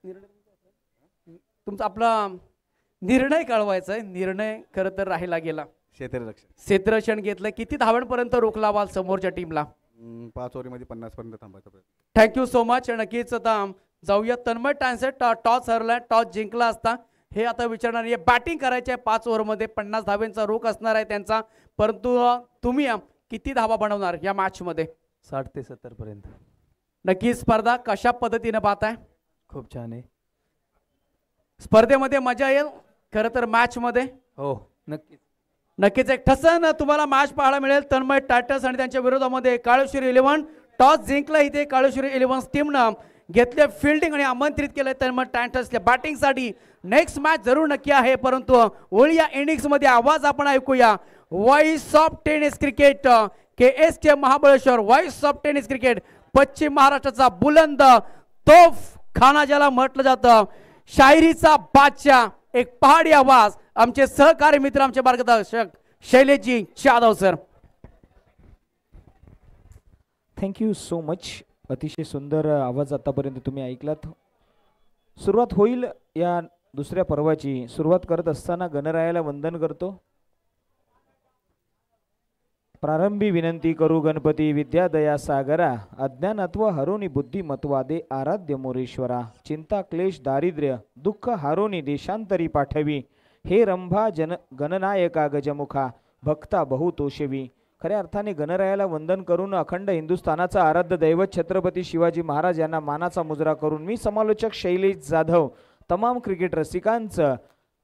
तुमचा आपला निर्णय कळवायचा आहे निर्णय खरं तर राहिला गेला क्षेत्ररक्षण घेतलं किती धावांपर्यंत रोखला वाल समोरच्या टीमला 5 ओव्हरमध्ये 50 पर्यंत थांबायचा प्रयत्न थँक्यू सो मच नक्कीच आता जाऊया तन्मय टायन्स टॉस हरलाय टॉस जिंकला असता हे आता विचारणार आहे बॅटिंग करायची आहे 5 ओव्हरमध्ये 50 धावांचा रोख असणार आहे त्यांचा परंतु तुम्ही किती धावा बनवणार या मॅच मध्ये 60 ते 70 पर्यंत नक्की स्पर्धा कशा पद्धतीने पाहताय खूप छान आहे स्पर्धेमध्ये मजा येईल खरं तर मॅच मध्ये हो नक्कीच नक्कीच एक ठसन तुम्हाला मॅच पाहायला मिळेल तन्मय टायटन्स आणि त्यांच्या विरोधामध्ये काळेश्वरी 11 टॉस जिंकला इथे काळेश्वरी 11 टीमनं घेतले फिल्डिंग आणि आमंत्रित केलं तर मग टँटसल्या बॅटिंगसाठी नेक्स्ट मॅच जरूर नक्की आहे. परंतु ओळी या इनिंग्स मध्ये आवाज आपण ऐकूया. Voice of tennis cricket KSK Mahabaleshwar, voice of tennis cricket पश्चिम महाराष्ट्राचा बुलंद तोफ खाना ज्याला म्हटलं जातं, शायरीचा बादशाह, एक पहाडी आवाज, आमचे सहकारी मित्र, आमचे मार्गदर्शक Shaileshji Jadhav sir. Thank you so much. अतिशय सुंदर आवाज आतापर्यंत तुम्ही ऐकलात. सुरुवात होईल या दुसऱ्या पर्वाची. सुरुवात करत असताना गणरायाला वंदन करतो. प्रारंभी विनंती करू गणपती विद्या दया सागरा, अज्ञानत्व हरोनी बुद्धिमत्वा दे आराध्य मोरेश्वरा, चिंता क्लेश दारिद्र्य दुःख हारोनी देशांतरी पाठवी, हे रंभा गणनायका गजमुखा भक्ता बहुतोषवी. खऱ्या अर्थाने गणरायाला वंदन करून अखंड हिंदुस्थानाचा आराध्य दैवत छत्रपती शिवाजी महाराज यांना मानाचा मुजरा करून मी समालोचक शैलेश जाधव तमाम क्रिकेट रसिकांचं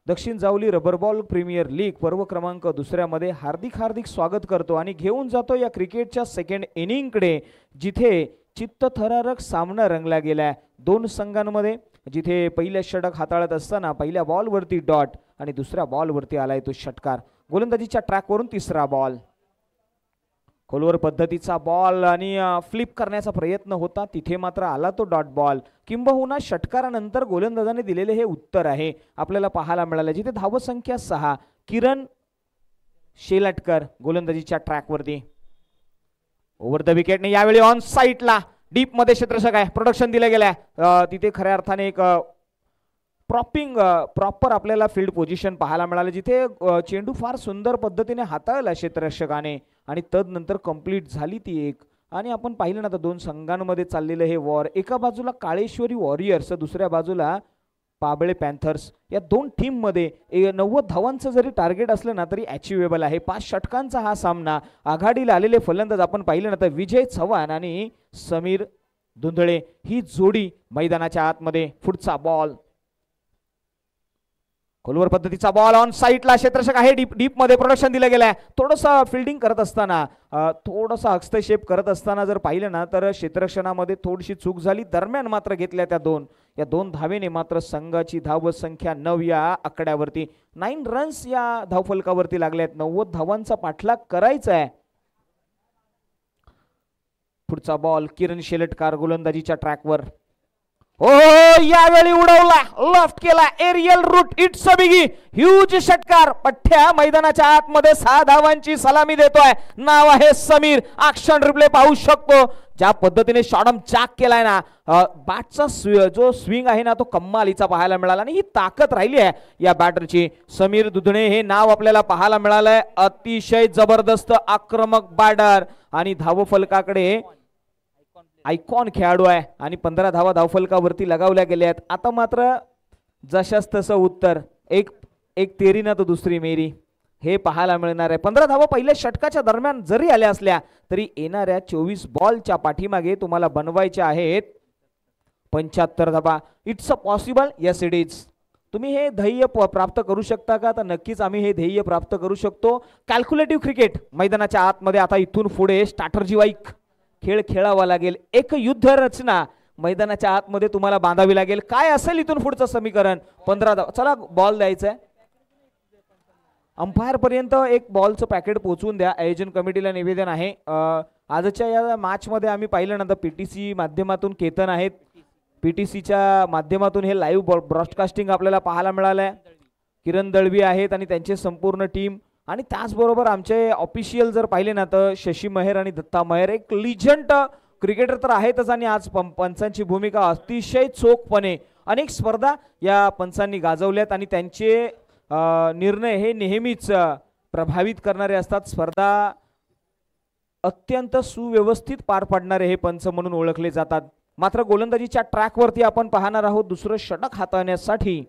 Dakshin Javali rubber ball premier league पर्व क्रमांक दुसऱ्यामध्ये हार्दिक स्वागत करतो आणि घेऊन जातो या क्रिकेटच्या सेकंड इनिंगकडे, जिथे चित्तथरारक सामना रंगला गेलाय दोन संघांमध्ये. जिथे पहिल्या षटक हाताळत असताना पहिल्या बॉलवरती डॉट आणि दुसऱ्या बॉलवरती आलाय तो षटकार. गोलंदाजीच्या ट्रॅकवरून तिसरा बॉल, खोलवर पद्धतीचा बॉल आणि फ्लिप करण्याचा प्रयत्न होता, तिथे मात्र आला तो डॉट बॉल. किंबहुना षटकारानंतर गोलंदाजाने दिलेले हे उत्तर आहे आपल्याला पाहायला मिळाले. जिथे धावसंख्या 6, किरण शेलाटकर गोलंदाजीच्या ट्रॅकवरती. ओव्हर द विकेटने यावेळी ऑन साईडला डीप मध्ये क्षेत्ररक्षक आहे, प्रोडक्शन दिलं गेलंय. तिथे खऱ्या अर्थाने एक प्रॉपर आपल्याला फील्ड पोझिशन पाहायला मिळाले, जिथे चेंडू फार सुंदर पद्धतीने हाताळला क्षेत्ररक्षकाने आणि तदनंतर कंप्लीट झाली ती एक. आणि आपण पाहिलं ना, तर दोन संघांमध्ये चाललेलं हे वॉर, एका बाजूला काळेश्वरी वॉरियर्स, दुसऱ्या बाजूला पाबळे पॅन्थर्स. या दोन टीम मध्ये 90 धावांचं जरी टार्गेट असलं ना तरी अचिवेबल आहे. 5 षटकांचा हा सामना. आघाडीला आलेले फलंदाज आपण पाहिलं ना तर विजय चव्हाण आणि समीर धुंदळे ही जोडी मैदानाच्या आतमध्ये. पुढचा बॉल, खोलवर पद्धतीचा बॉल, ऑन साईडला क्षेत्ररक्षक आहे, डीप मध्ये प्रोडक्शन दिलं गेलंय. थोडंसं फिल्डिंग करत असताना, थोडासा हस्तक्षेप करत असताना जर पाहिलं ना तर क्षेत्ररक्षणामध्ये थोडीशी चूक झाली. दरम्यान मात्र घेतल्या या दोन धावेने मात्र संघाची धाव संख्या 9 या आकड्यावरती. 9 रन्स या धावफलकावरती लागल्यात. 90 धावांचा पाठलाग करायचा आहे. पुढचा बॉल, किरण शेलटकार गोलंदाजीच्या ट्रॅकवर. हो, यावेळी उडवला, लेफ्ट केला, aerial route, it's a biggie, huge षटकार. पठ्ठ्या मैदानाच्या आतमध्ये 6 धावांची सलामी देतोय. नाव आहे समीर. ॲक्शन रिप्ले पाहू शकतो. ज्या पद्धतीने शॉटम चॅक केलाय ना, बॅटचा जो स्विंग आहे ना तो कम्मालीचा पाहायला मिळाला आणि ही ताकद राहिली आहे या बॅटरची. समीर दुधणे हे नाव आपल्याला पाहायला मिळालंय. अतिशय जबरदस्त आक्रमक बॅटर आणि धावफलकाकडे आयकॉन खेळाडू आहे आणि 15 धावा धावफलकावरती लगावल्या गेल्या आहेत. आता मात्र जशास तसं उत्तर, एक तेरी ना तो दुसरी मेरी, हे पाहायला मिळणार आहे. 15 धावा पहिल्या षटकाच्या दरम्यान जरी आल्या असल्या तरी येणाऱ्या 24 बॉलच्या पाठीमागे तुम्हाला बनवायच्या आहेत 75 धावा. It's a possible, yes it is. तुम्ही हे ध्येय प्राप्त करू शकता का? तर नक्कीच आम्ही हे ध्येय प्राप्त करू शकतो. कॅल्क्युलेटिव्ह क्रिकेट मैदानाच्या आतमध्ये आता इथून पुढे स्ट्रॅटर्जीवाईक खेळ खेळावा लागेल. एक युद्ध रचना मैदानाच्या आतमध्ये तुम्हाला बांधावी लागेल. काय असेल इथून पुढचं समीकरण? 15 धावा. चला बॉल द्यायचा आहे. अंपायर पर्यंत एक बॉलचं पॅकेट पोहोचवून द्या. आयोजन कमिटीला निवेदन आहे. आजच्या या मॅच मध्ये आम्ही पाहिलं ना तर PTC माध्यमातून केतन आहेत. PTCच्या माध्यमातून हे लाईव्ह ब्रॉडकास्टिंग आपल्याला पाहायला मिळालंय. किरण दळवी आहेत आणि त्यांची संपूर्ण टीम. आणि त्याचबरोबर आमचे ऑफिशियल जर पाहिले ना तर शशी महेर आणि दत्ता महेर, एक लिजंड क्रिकेटर तर आहेतच आणि आज पंचांची भूमिका अतिशय चोखपणे अनेक स्पर्धा या पंचांनी गाजवल्यात आणि त्यांचे निर्णय हे नेहमीच प्रभावित करणारे असतात. स्पर्धा अत्यंत सुव्यवस्थित पार पाडणारे हे पंच म्हणून ओळखले जातात. मात्र गोलंदाजीच्या ट्रॅकवरती आपण पाहणार आहोत दुसरं षटक हाताळण्यासाठी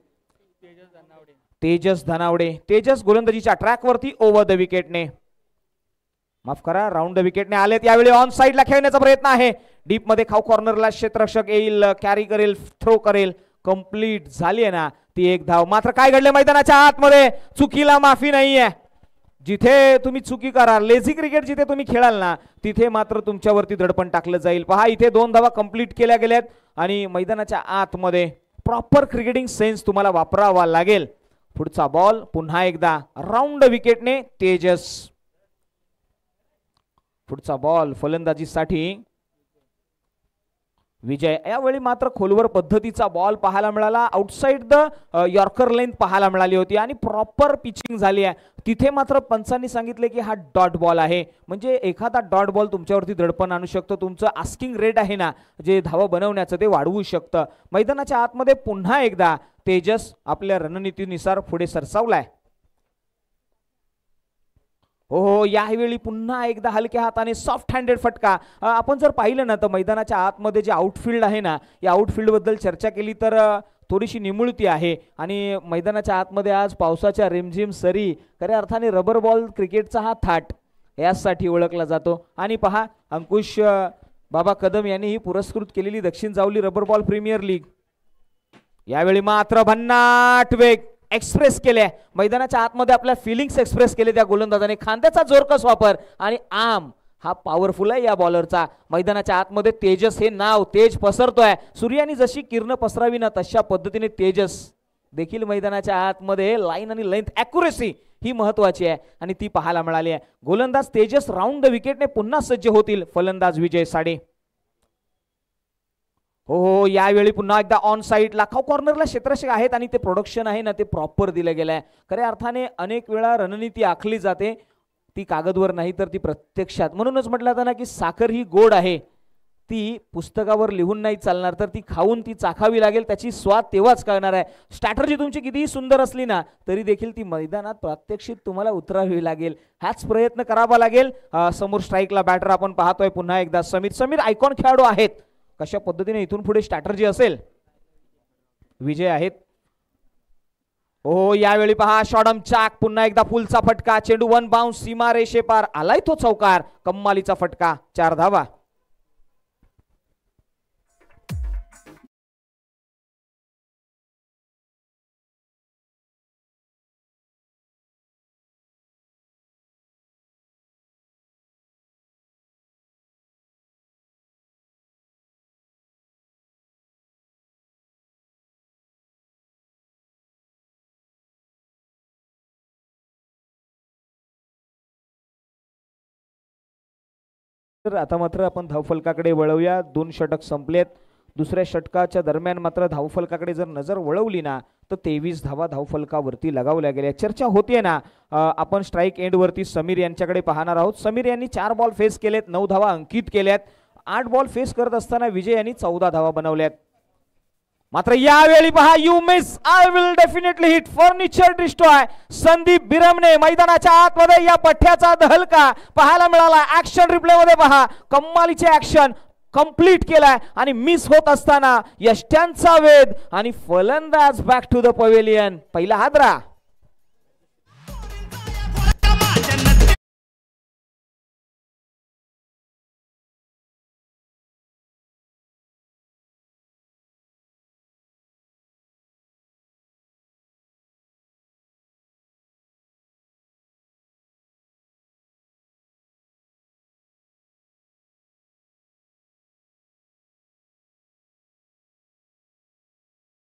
तेजस धनावडे. तेजस गोलंदाजीच्या ट्रॅकवरती ओव्हर द विकेटने, माफ करा, राऊंड द विकेटने आलेत. यावेळी ऑन साईडला खेळण्याचा प्रयत्न आहे. डीप मध्ये खाऊ कॉर्नरला क्षेत्ररक्षक येईल, कॅरी करेल, थ्रो करेल. कंप्लीट झाली आहे ना ती एक धाव. मात्र काय घडले मैदानाच्या आतमध्ये? चुकीला माफी नाहीये. जिथे तुम्ही चुकी कराल, लेझी क्रिकेट जिथे तुम्ही खेळाल ना, तिथे मात्र तुमच्यावरती दडपण टाकलं जाईल. पहा इथे 2 धावा कंप्लीट केल्या गेल्यात आणि मैदानाच्या आतमध्ये प्रॉपर क्रिकेटिंग सेन्स तुम्हाला वापरावा लागेल. पुढचा बॉल पुन्हा एकदा राऊंड विकेटने तेजस. पुढचा बॉल फलंदाजीसाठी विजय. यावेळी मात्र खोलवर पद्धतीचा बॉल पाहायला मिळाला. आउटसाइड द यॉर्कर लेंथ पाहायला मिळाली होती आणि प्रॉपर पिचिंग झाली आहे. तिथे मात्र पंचांनी सांगितले की हा डॉट बॉल आहे, म्हणजे एखादा डॉट बॉल तुमच्यावरती दडपण आणू शकतो. तुमचं आस्किंग रेट आहे ना, जे धावा बनवण्याचं, ते वाढवू शकतं. मैदानाच्या आतमध्ये पुन्हा एकदा तेजस आपल्या रणनीतीनुसार पुढे सरसावलाय. हो, यावेळी पुन्हा एकदा हलक्या हाताने सॉफ्ट हँडेड फटका. आपण जर पाहिलं ना तर मैदानाच्या आतमध्ये जे आउटफील्ड आहे ना, या आउटफील्ड बद्दल चर्चा केली तर थोडीशी निमुळती आहे आणि मैदानाच्या आतमध्ये आज पावसाच्या रिमझिम सरी, खऱ्या अर्थाने रबर बॉल क्रिकेटचा हा थाट यासाठी ओळखला जातो. आणि पहा अंकुश बाबा कदम यांनी ही पुरस्कृत केलेली Dakshin Javali rubber ball premier league. यावेळी मात्र भन्नाट वेग एक्सप्रेस केले मैदानाच्या आतमध्ये, आपल्या फिलिंग्स एक्सप्रेस केले त्या गोलंदाजाने. खांद्याचा जोरकस वापर आणि आर्म हा पॉवरफुल आहे या बॉलरचा. मैदानाच्या आतमध्ये तेजस हे नाव तेज पसरतोय. सूर्याने जशी किरण पसरावी ना, तशा पद्धतीने तेजस देखील मैदानाच्या आतमध्ये लाईन आणि लेंथ ॲक्युरेसी ही महत्वाची आहे आणि ती पाहायला मिळाली आहे. गोलंदाज तेजस राऊंड द विकेटने पुन्हा सज्ज होतील. फलंदाज विजय साडे. हो, यावेळी पुन्हा एकदा ऑन साईडला कॉर्नरला क्षेत्ररक्षक आहेत आणि ते प्रोडक्शन आहे ना, ते प्रॉपर दिलं गेलं आहे. खऱ्या अर्थाने अनेक वेळा रणनीती आखली जाते, ती कागदवर नाही तर ती प्रत्यक्षात. म्हणूनच म्हटलं जातं ना की साखर ही गोड आहे, ती पुस्तकावर लिहून नाही चालणार, तर ती खाऊन ती चाखावी लागेल. त्याची स्वाद तेव्हाच कळणार आहे. स्ट्रॅटर्जी तुमची कितीही सुंदर असली ना, तरी देखील ती मैदानात प्रात्यक्षिक तुम्हाला उतरावी लागेल. हाच प्रयत्न करावा लागेल. समोर स्ट्राईकला बॅटर आपण पाहतोय पुन्हा एकदा समीर आयकॉन खेळाडू आहेत. कशा पद्धतीने इथून पुढे स्ट्रॅटर्जी असेल. विजय आहेत. हो, यावेळी पहा शॉर्टम चाक, पुन्हा एकदा फुलचा फटका, चेंडू 1 बाउन्स, सीमा रेषे पार आलाय तो चौकार. कम्मालीचा फटका, 4 धावा. तर आता मात्र आपण धावफलकाकडे वळवूया. 2 षटक संपलेत. दुसऱ्या षटकाच्या दरम्यान मात्र धावफलकाकडे जर नजर वळवली ना, तर 23 धावा धावफलकावरती लगावल्या गेल्या. चर्चा होतीये ना, आपण स्ट्राईक एंड वरती समीर यांच्याकडे पाहणार आहोत. समीर यांनी 4 बॉल फेस केलेत, 9 धावा अंकित केल्यात. 8 बॉल फेस करत असताना विजय यांनी 14 धावा बनवल्यात. मात्र यावेळी पहा, you miss I will definitely hit, furniture destroy. Sandeep बिरमने मैदानाच्या आतमध्ये या पठ्याचा दहलका पाहायला मिळाला. ऍक्शन रिप्ले मध्ये पहा, कम्मालीचे ऍक्शन कंप्लीट केलाय आणि मिस होत असताना यष्ट्यांचा वेध आणि फलंदाज बॅक टू द पवेलियन. पहिला हादरा.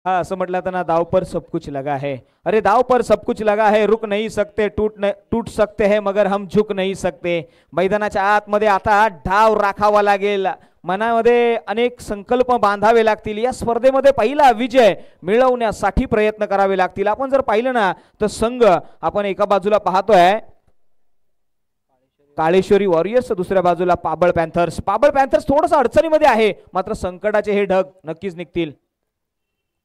हाँ, असं म्हटलं तर ना, दाव पर सब कुछ लगा है. अरे दाव पर सब कुछ लगा है, रुक नहीं सकते, टूट सकते हैं मगर हम झुक नहीं सकते. मैदानाच्या आतमध्ये आता डाव राखावा लागेल. मनामध्ये अनेक संकल्प बांधावे लागतील. या स्पर्धेमध्ये पहिला विजय मिळवण्यासाठी प्रयत्न करावे लागतील. आपण जर पाहिलं ना, तर संघ आपण एका बाजूला पाहतोय काळेश्वरी वॉरियर्स, दुसऱ्या बाजूला पाबळ पॅन्थर्स. पाबळ पॅन्थर्स थोडंसं अडचणीमध्ये आहे, मात्र संकटाचे हे ढग नक्कीच निघतील.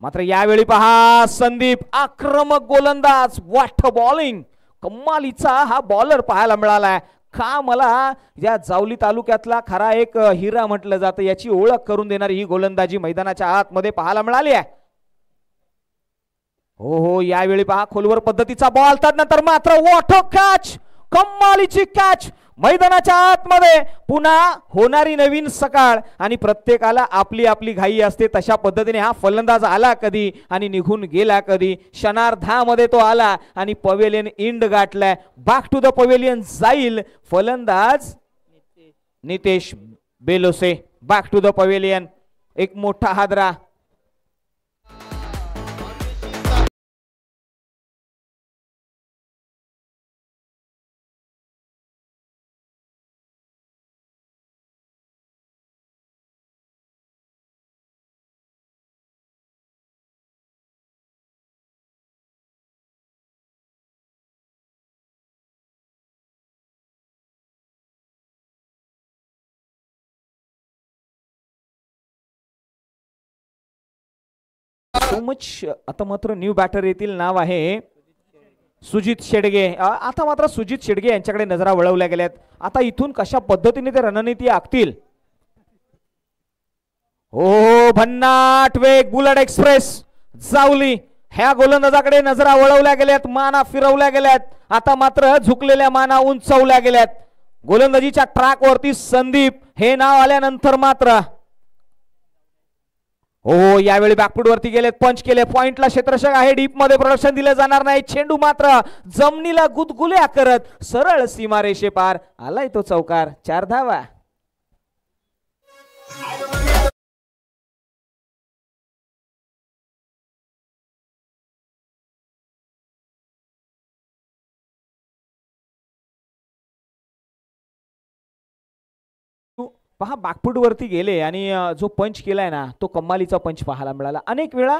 मात्र यावेळी पहा, संदीप आक्रमक गोलंदाज, व्हॉट बॉलिंग. कम्मालीचा हा बॉलर पाहायला मिळालाय. का मला या जावली तालुक्यातला खरा एक हिरा म्हटलं जातं, याची ओळख करून देणारी ही गोलंदाजी मैदानाच्या आतमध्ये पाहायला मिळाली आहे. हो, यावेळी पहा खोलवर पद्धतीचा बॉल, त्यानंतर मात्र व्हॉट कॅच, कम्मालीची कॅच. मैदानाच्या आतमध्ये पुन्हा होणारी नवीन सकाळ आणि प्रत्येकाला आपली आपली घाई असते. तशा पद्धतीने हा फलंदाज आला कधी आणि निघून गेला कधी. क्षणार्धामध्ये तो आला आणि पवेलियन इंड गाठलाय. बॅक टू द पवेलियन जाईल फलंदाज Nitesh Belose. Back to the pavilion. एक मोठा हादरा. So much. आता मात्र न्यू बॅटर येथील नाव आहे सुजित शेडगे. आता मात्र सुजित शेडगे यांच्याकडे नजरा वळवल्या गेल्यात. आता इथून कशा पद्धतीने ते रणनीती आखतील. हो भन्नाट वेग बुलेट एक्सप्रेस जावली. ह्या गोलंदाजाकडे नजरा वळवल्या गेल्यात. माना फिरवल्या गेल्यात. आता मात्र झुकलेल्या माना उंचावल्या गेल्यात. गोलंदाजीच्या ट्रॅक वरती संदीप हे नाव आल्यानंतर मात्र हो यावेळी बॅकफूट वरती गेलेत. पंच केले. पॉइंटला क्षेत्ररक्षक आहे. डीप मध्ये प्रोडक्शन दिलं जाणार नाही. चेंडू मात्र जमिनीला गुदगुल्या करत सरळ सीमारेषे पार आलाय तो चौकार. 4 धावा. पहा बॅकफूट वरती गेले आणि जो पंच केलाय ना तो कमालीचा पंच पाहायला मिळाला. अनेक वेळा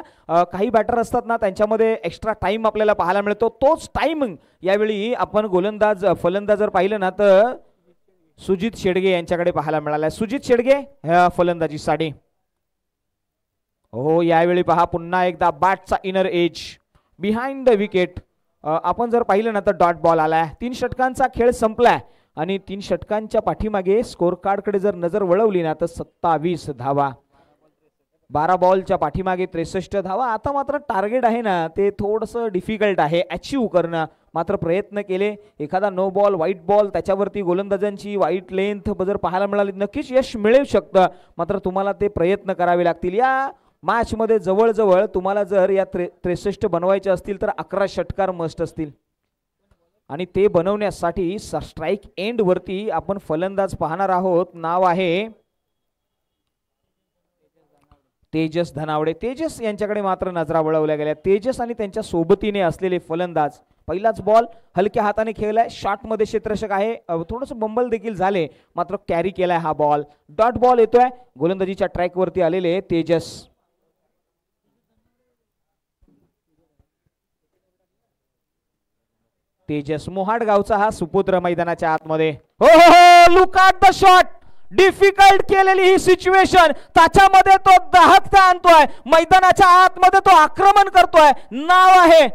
काही बॅटर असतात ना त्यांच्यामध्ये एक्स्ट्रा टाइम आपल्याला पाहायला मिळतो. तोच टाइमिंग यावेळी आपण गोलंदाज फलंदाज जर पाहिलं ना तर सुजित शेडगे यांच्याकडे पाहायला मिळाला. सुजित शेडगे फलंदाजी साठी. हो यावेळी पहा पुन्हा एकदा बॅटचा inner edge behind the wicket. आपण जर पाहिलं ना तर डॉट बॉल आलाय. 3 षटकांचा खेळ संपलाय आणि 3 षटकांच्या पाठीमागे स्कोर कार्ड कडे जर नजर वळवली ना तर 27 धावा. 12 बॉलच्या पाठीमागे 63 धावा. आता मात्र टार्गेट आहे ना ते थोडंसं डिफिकल्ट आहे अचीव्ह करणं. मात्र प्रयत्न केले. एखादा नो बॉल व्हाईट बॉल त्याच्यावरती गोलंदाजांची वाईट लेंथ जर पाहायला मिळाली नक्कीच यश मिळू शकतं. मात्र तुम्हाला ते प्रयत्न करावे लागतील. या मॅच मध्ये जवळजवळ तुम्हाला जर या 63 बनवायचे असतील तर 11 षटकार मस्ट असतील आणि ते बनवण्यासाठी स्ट्राइक एंड वरती आपण फलंदाज पाहणार आहोत. नाव आहे तेजस धनावडे. तेजस यांच्याकडे मात्र नजरा वळवल्या गेल्या. तेजस आणि त्यांच्या सोबतीने असलेले फलंदाज. पहिलाच बॉल हलक्या हाताने खेळलाय. शॉट मध्ये क्षेत्ररक्षक आहे. थोडंसं बंबल देखील झाले मात्र कॅरी केलाय हा बॉल. डॉट बॉल येतोय. गोलंदाजीच्या ट्रॅक वरती आलेले तेजस. तेजस मोहाड गावचा हा सुपुत्र मैदानाच्या आतमध्ये. हो हो हो look at the shot. Difficult केलेली ही सिच्युएशन. त्याच्यामध्ये तो दाहकता आणतोय. मैदानाच्या आतमध्ये तो आक्रमण करतोय. नाव आहे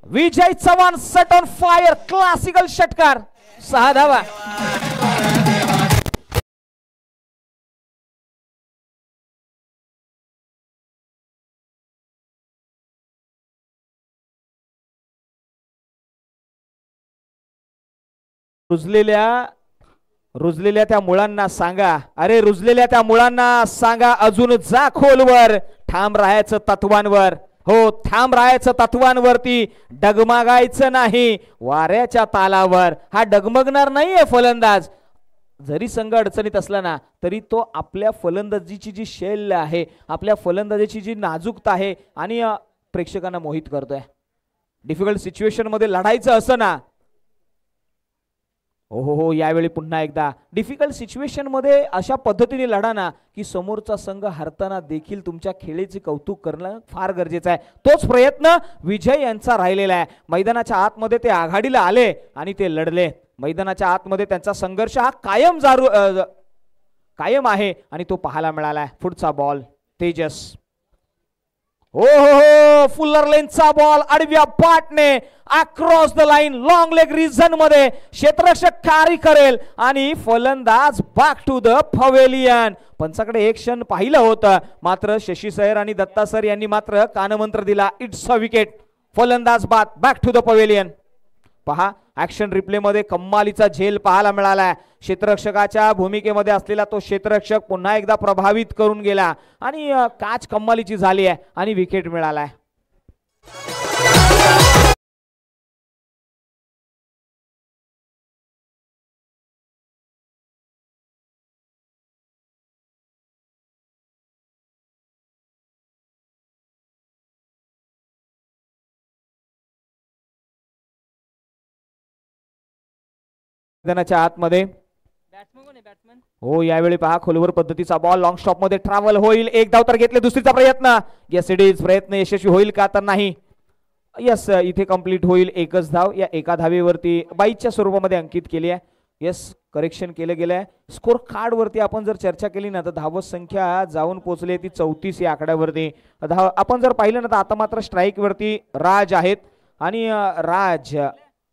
Vijay Chavan. Set on fire. Classical षटकार. 6 धावा. रुजलेल्या त्या मुळांना सांगा. अरे रुजलेल्या त्या मुळांना सांगा अजून जा खोलवर. ठाम राहायचं तत्वांवर. हो ठाम राहायचं तत्वांवरती. डगमगायचं नाही वाऱ्याच्या तालावर. हा डगमगणार नाहीये फलंदाज. जरी संघ अडचणीत असला ना तरी तो आपल्या फलंदाजीची जी शैली आहे आपल्या फलंदाजीची जी नाजूकता आहे आणि प्रेक्षकांना मोहित करतोय. डिफिकल्ट सिच्युएशन मध्ये लढायचं असं ना. हो हो हो यावेळी पुन्हा एकदा डिफिकल्ट सिच्युएशन मध्ये अशा पद्धतीने लढा ना की समोरचा संघ हरताना देखील तुमच्या खेळीचे कौतुक करणं फार गरजेचं आहे. तोच प्रयत्न विजय यांचा राहिलेला आहे. मैदानाच्या आतमध्ये ते आघाडीला आले आणि ते लढले. मैदानाच्या आतमध्ये त्यांचा संघर्ष हा कायम आहे आणि तो पाहायला मिळाला. पुढचा बॉल तेजस. हो हो हो फुल्लर लेनचा बॉल आडव्या पाटने across the line. Long leg region मध्ये क्षेत्ररक्षक कॅरी करेल आणि फलंदाज बॅक टू द पवेलियन. पंचाकडे एक क्षण पाहिलं होतं मात्र शशी सर आणि दत्ता सर यांनी मात्र कानमंत्र दिला. It's a wicket. फलंदाज बाद. Back to the pavilion. पहा ऍक्शन रिप्ले मध्ये कम्मालीचा झेल पाहायला मिळाला. क्षेत्ररक्षकाच्या भूमिकेमध्ये असलेला तो क्षेत्ररक्षक पुन्हा एकदा प्रभावित करून गेला आणि कॅच कम्मालीची झाली आहे आणि विकेट मिळालाय. मैदानाच्या आतमध्ये हो यावेळी पहा खोलवर पद्धतीचा बॉल लॉंग स्टॉप मध्ये ट्रॅव्हल होईल. एक धाव तर घेतले. दुसरीचा प्रयत्न यस इट इज. प्रयत्न यशस्वी होईल का तर नाही. यस इथे कंप्लीट होईल. एकच धाव या एका धावेवरती 22च्या स्वरूपामध्ये अंकित केली आहे. यस करेक्शन केलं गेलंय. स्कोर कार्ड वरती आपण जर चर्चा केली ना तर धावत संख्या जाऊन पोहोचली ती 34 या आकड्यावरती. आपण जर पाहिलं ना तर आता मात्र स्ट्राईक वरती राज आहेत आणि राज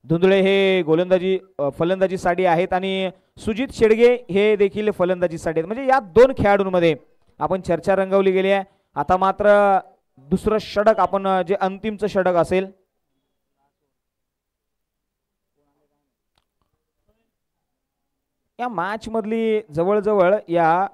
धुंदळे हे गोलंदाजी फलंदाजीसाठी आहेत आणि सुजित शेडगे हे देखील फलंदाजीसाठी आहेत. म्हणजे या दोन खेळाडूंमध्ये आपण चर्चा रंगवली गेली आहे. आता मात्र दुसरं षटक आपण जे अंतिमचं षटक असेल या मॅच मधली जवळजवळ या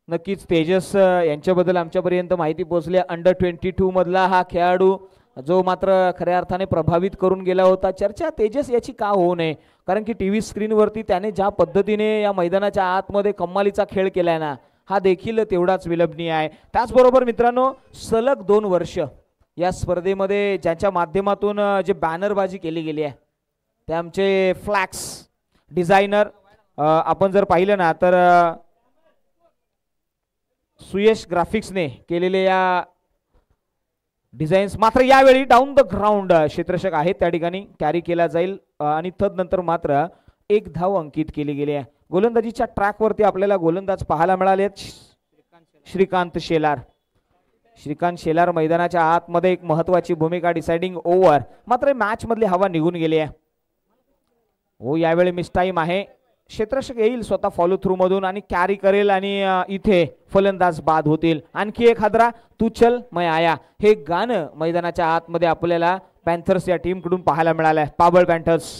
नक्कीच तेजस यांच्याबद्दल आमच्यापर्यंत माहिती पोहोचली. अंडर-22 मधला हा खेळाडू जो मात्र खऱ्या अर्थाने प्रभावित करून गेला होता. चर्चा तेजस याची का होऊ नये कारण की टीव्ही स्क्रीनवरती त्याने ज्या पद्धतीने या मैदानाच्या आतमध्ये कमालीचा खेळ केलाय ना हा देखील तेवढाच विलंबनीय आहे. त्याचबरोबर मित्रांनो सलग 2 वर्ष या स्पर्धेमध्ये ज्याच्या माध्यमातून जे बॅनरबाजी केली गेली आहे ते आमचे फ्लॅक्स डिझायनर आपण जर पाहिलं ना तर सुयश ग्राफिक्सने केलेले या डिझाईन्स मात्र यावेळी डाऊन द ग्राउंड क्षेत्ररक्षक आहेत त्या ठिकाणी कॅरी केला जाईल आणि तदनंतर मात्र एक धाव अंकित केली गेली आहे. गोलंदाजीच्या ट्रॅकवरती आपल्याला गोलंदाज पाहायला मिळाले श्रीकांत शेलार. श्रीकांत शेलार मैदानाच्या आतमध्ये एक महत्वाची भूमिका डिसाइडिंग ओव्हर मात्र मॅच मधली हवा निघून गेली आहे. हो यावेळी मिस टाइम आहे. क्षेत्ररक्षक येईल स्वतः फॉलो थ्रू मधून आणि कॅरी करेल आणि इथे फलंदाज बाद होतील. आणखी एक हादरा तू चल मैं आया हे गाणं मैदानाच्या आतमध्ये आपल्याला पॅन्थर्स या टीम कडून पाहायला मिळालंय. Pabal Panthers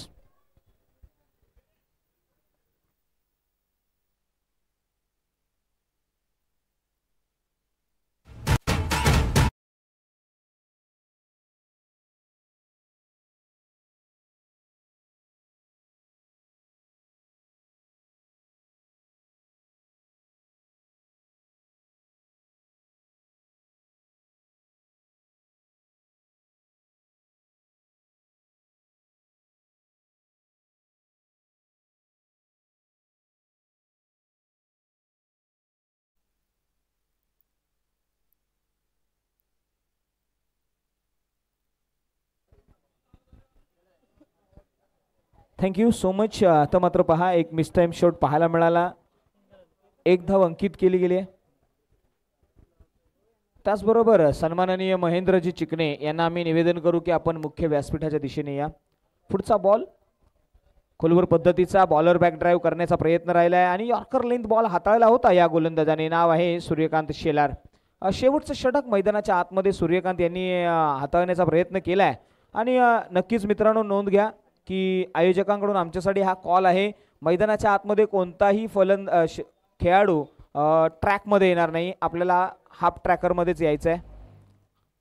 thank you so much. आता मात्र पहा एक मिस टाइम शॉट पाहायला मिळाला. एक धाव अंकित केली गेली आहे. त्याचबरोबर सन्माननीय महेंद्रजी चिकणे यांना आम्ही निवेदन करू की आपण मुख्य व्यासपीठाच्या दिशेने या. पुढचा बॉल खोलवर पद्धतीचा बॉलर बॅक ड्राईव्ह करण्याचा प्रयत्न राहिला आहे आणि यॉर्कर लेंथ बॉल हाताळला होता या गोलंदाजाने. नाव आहे सूर्यकांत शेलार. शेवटचं षटक मैदानाच्या आतमध्ये सूर्यकांत यांनी हाताळण्याचा प्रयत्न केलाय आणि नक्कीच मित्रांनो नोंद घ्या की आयोजकांकडून आमच्यासाठी हा कॉल आहे. मैदानाच्या आतमध्ये कोणताही खेळाडू ट्रॅकमध्ये येणार नाही. आपल्याला हाफ ट्रॅकरमध्येच यायचं आहे.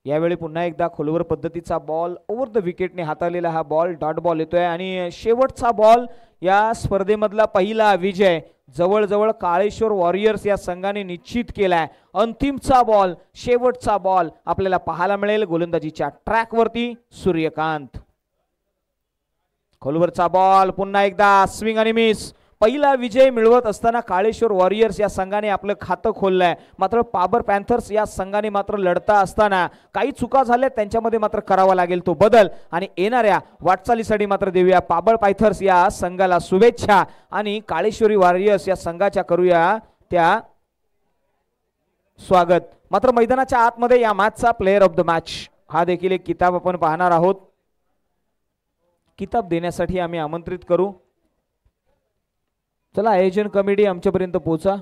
यावेळी पुन्हा एकदा खोलवर पद्धतीचा बॉल ओव्हर द विकेटने हाताळलेला हा बॉल डॉट बॉल येतोय आणि शेवटचा बॉल या स्पर्धेमधला पहिला विजय जवळजवळ काळेश्वर वॉरियर्स या संघाने निश्चित केलाय. अंतिमचा बॉल शेवटचा बॉल आपल्याला पाहायला मिळेल गोलंदाजीच्या ट्रॅकवरती. सूर्यकांत खोलवरचा बॉल पुन्हा एकदा स्विंग आणि मिस. पहिला विजय मिळवत असताना काळेश्वर वॉरियर्स या संघाने आपलं खातं खोललंय. मात्र पाबर पॅन्थर्स या संघाने मात्र लढता असताना काही चुका झाल्या त्यांच्यामध्ये मात्र करावा लागेल तो बदल आणि येणाऱ्या वाटचालीसाठी मात्र देऊया पाबर पॅन्थर्स या संघाला शुभेच्छा आणि काळेश्वरी वॉरियर्स या संघाच्या करूया त्या स्वागत. मात्र मैदानाच्या आतमध्ये या मॅचचा प्लेयर ऑफ द मॅच हा देखील एक किताब आपण पाहणार आहोत. किताब देण्यासाठी आम्ही आमंत्रित करू चला आयोजन कमिटी आमच्यापर्यंत पोहोचा.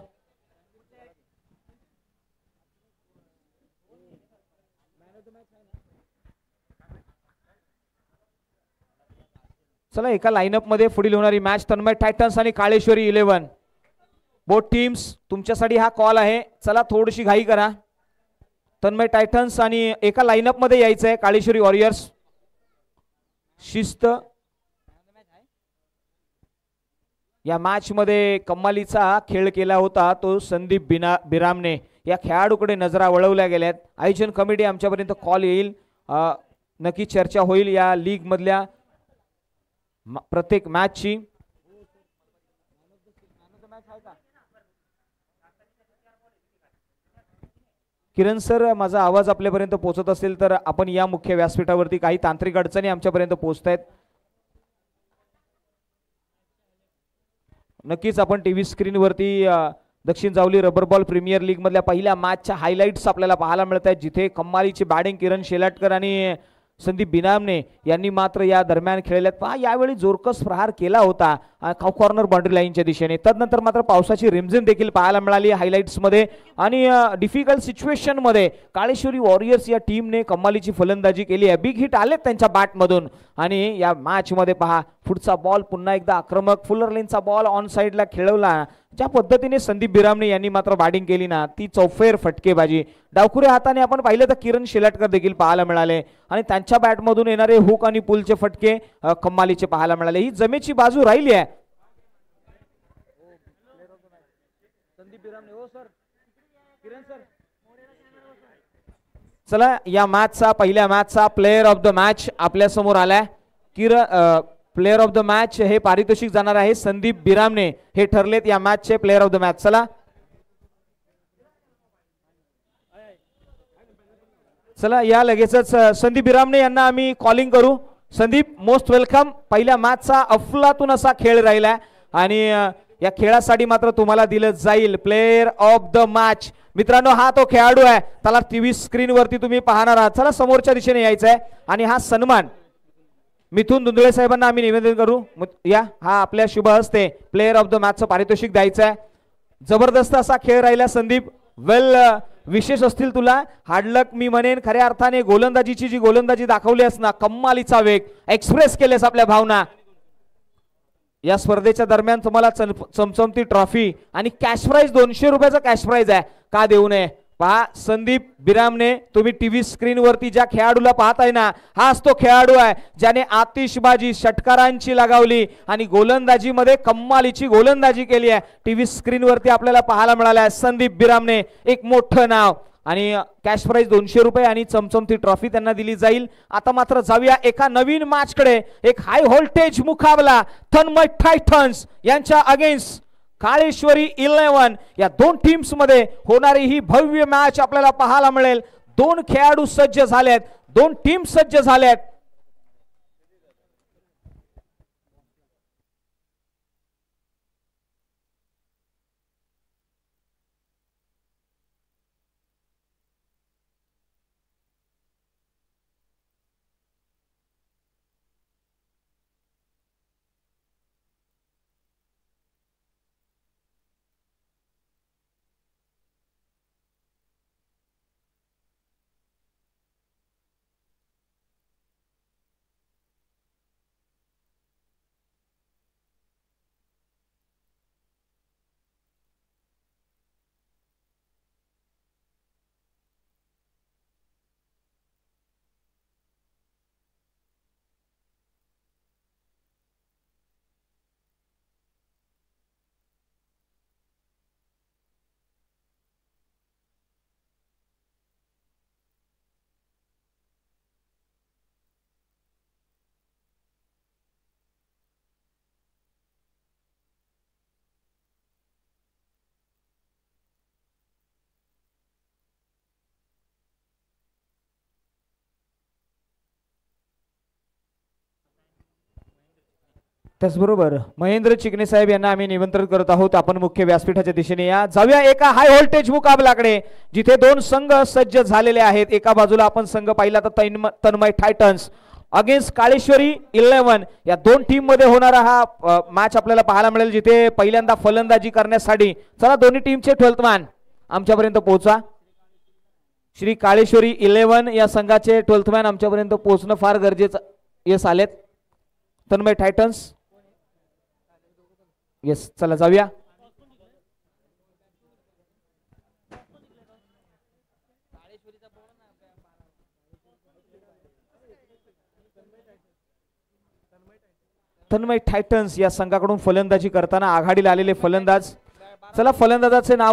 चला एका लाईनअप मध्ये पुढील होणारी मॅच तन्मय टायटन्स आणि काळेश्वरी 11. बोथ टीम्स तुमच्यासाठी हा कॉल आहे. चला थोडीशी घाई करा. तन्मय टायटन्स आणि एका लाईनअप मध्ये यायचं आहे. काळेश्वरी वॉरियर्स शिस्त. या मॅच मध्ये कमालीचा खेळ केला होता तो संदीप बिरामने. या खेळाडूकडे नजरा वळवल्या गेल्यात. आयोजन कमिटी आमच्यापर्यंत कॉल येईल. नक्की चर्चा होईल या लीग मधल्या प्रत्येक मॅचची. किरण सर माझा आवाज आपल्यापर्यंत पोहोचत असेल तर आपण या मुख्य व्यासपीठावरती काही तांत्रिक अडचणी आमच्यापर्यंत पोहोचतायत. नक्कीच आपण टीव्ही स्क्रीनवरती Dakshin Javali rubber ball premier league मधल्या पहिल्या मॅचच्या हायलाइट्स आपल्याला पाहायला मिळत आहेत, जिथे कम्मालीची बॅटिंग किरण शेलाटकर आणि संदीप बिनामने यांनी मात्र या दरम्यान खेळल्यात. पहा यावेळी जोरकस प्रहार केला होता कॉर्नर बाउंड्री लाईनच्या दिशेने. तदनंतर मात्र पावसाची रिमझिम देखील पाहायला मिळाली हायलाइट्स मध्ये. आणि डिफिकल्ट सिच्युएशन मध्ये काळेश्वरी वॉरियर्स या टीमने कमालीची फलंदाजी केली आहे. बिग हिट आलेत त्यांच्या बॅटमधून. आणि या मॅच मध्ये पहा पुढचा बॉल पुन्हा एकदा आक्रमक फुलर लेनचा बॉल ऑन साइडला खेळवला. ज्या पद्धतीने संदीप बिरामने यांनी मात्र बॅटिंग केली ना ती चौफेर फटकेबाजी. डावखुरे हाताने आपण पाहिलं तर किरण शेलाटकर देखील पाहायला मिळाले आणि त्यांच्या बॅटमधून येणारे हुक आणि पुलचे फटके कमालीचे पाहायला मिळाले. ही जमेची बाजू राहिली आहे. चला या मॅचचा पहिल्या मॅचचा प्लेयर ऑफ द मॅच आपल्या समोर आलाय. प्लेयर ऑफ द मॅच हे पारितोषिक जाणार आहे संदीप बिरामने. हे ठरलेत या मॅचचे प्लेयर ऑफ द मॅच. चला या लगेचच संदीप बिरामने यांना आम्ही कॉलिंग करू. Sandeep most welcome. पहिल्या मॅचचा अफलातून असा खेळ राहिला आणि या खेळासाठी मात्र तुम्हाला दिलं जाईल प्लेयर ऑफ द मॅच. मित्रांनो हा तो खेळाडू आहे, त्याला टीव्ही स्क्रीन वरती तुम्ही पाहणार आहात. चला समोरच्या दिशेने यायचं आहे आणि हा सन्मान मिथुन धुंदळे साहेबांना आम्ही निवेदन करू. या हा आपल्या शुभ हस्ते प्लेयर ऑफ द मॅचचं पारितोषिक द्यायचं आहे. जबरदस्त असा खेळ राहिला संदीप. वेल विशेष असतील तुला हार्डलक मी म्हणेन. खऱ्या अर्थाने गोलंदाजीची जी गोलंदाजी दाखवली आहेस ना, कम्मालीचा वेग एक्सप्रेस केलेस आपल्या भावना. या स्पर्धेच्या दरम्यान तुम्हाला चमचमती ट्रॉफी आणि कॅश प्राइज 200 रुपयाचा कॅश प्राइज आहे. का देऊ नये. पहा संदीप बिरामने तुम्ही टीव्ही स्क्रीन वरती ज्या खेळाडूला पाहताय ना हाच तो खेळाडू आहे ज्याने आतिषबाजी षटकारांची लगावली आणि गोलंदाजी मध्ये कम्मालीची गोलंदाजी केली आहे. टीव्ही स्क्रीन वरती आपल्याला पाहायला मिळाला आहे संदीप बिरामने. एक मोठं नाव आणि कॅश प्राइज 200 रुपये आणि चमचमती ट्रॉफी त्यांना दिली जाईल. आता मात्र जाऊया एका नवीन मॅच कडे. एक हाय व्होल्टेज मुकाबला तन्मय टायटन्स यांच्या अगेन्स्ट काळेश्वरी 11. या दोन टीम्स मध्ये होणारी ही भव्य मॅच आपल्याला पाहायला मिळेल. दोन खेळाडू सज्ज झालेत, दोन टीम सज्ज झालेत. त्याचबरोबर महेंद्र चिकणे साहेब यांना आम्ही निमंत्रित करत आहोत. आपण मुख्य व्यासपीठाच्या दिशेने या. जाऊया एका हाय व्होल्टेज मुकाबलाकडे जिथे दोन संघ सज्ज झालेले आहेत. एका बाजूला आपण संघ पाहिला तर तन्मय टायटन्स अगेन्स्ट काळेश्वरी 11 या दोन टीम मध्ये होणारा हा मॅच आपल्याला पाहायला मिळेल, जिथे पहिल्यांदा फलंदाजी करण्यासाठी चला दोन्ही टीमचे 12th मॅन आमच्यापर्यंत पोहोचा. श्री काळेश्वरी 11 या संघाचे 12th मॅन आमच्यापर्यंत पोहोचणं फार गरजेचं. येस आलेत तन्मय टायटन्स. येस चला जाऊया. तन्मय टायटन्स या संघाकडून फलंदाजी करताना आघाडीला आलेले फलंदाज. चला फलंदाजाचे नाव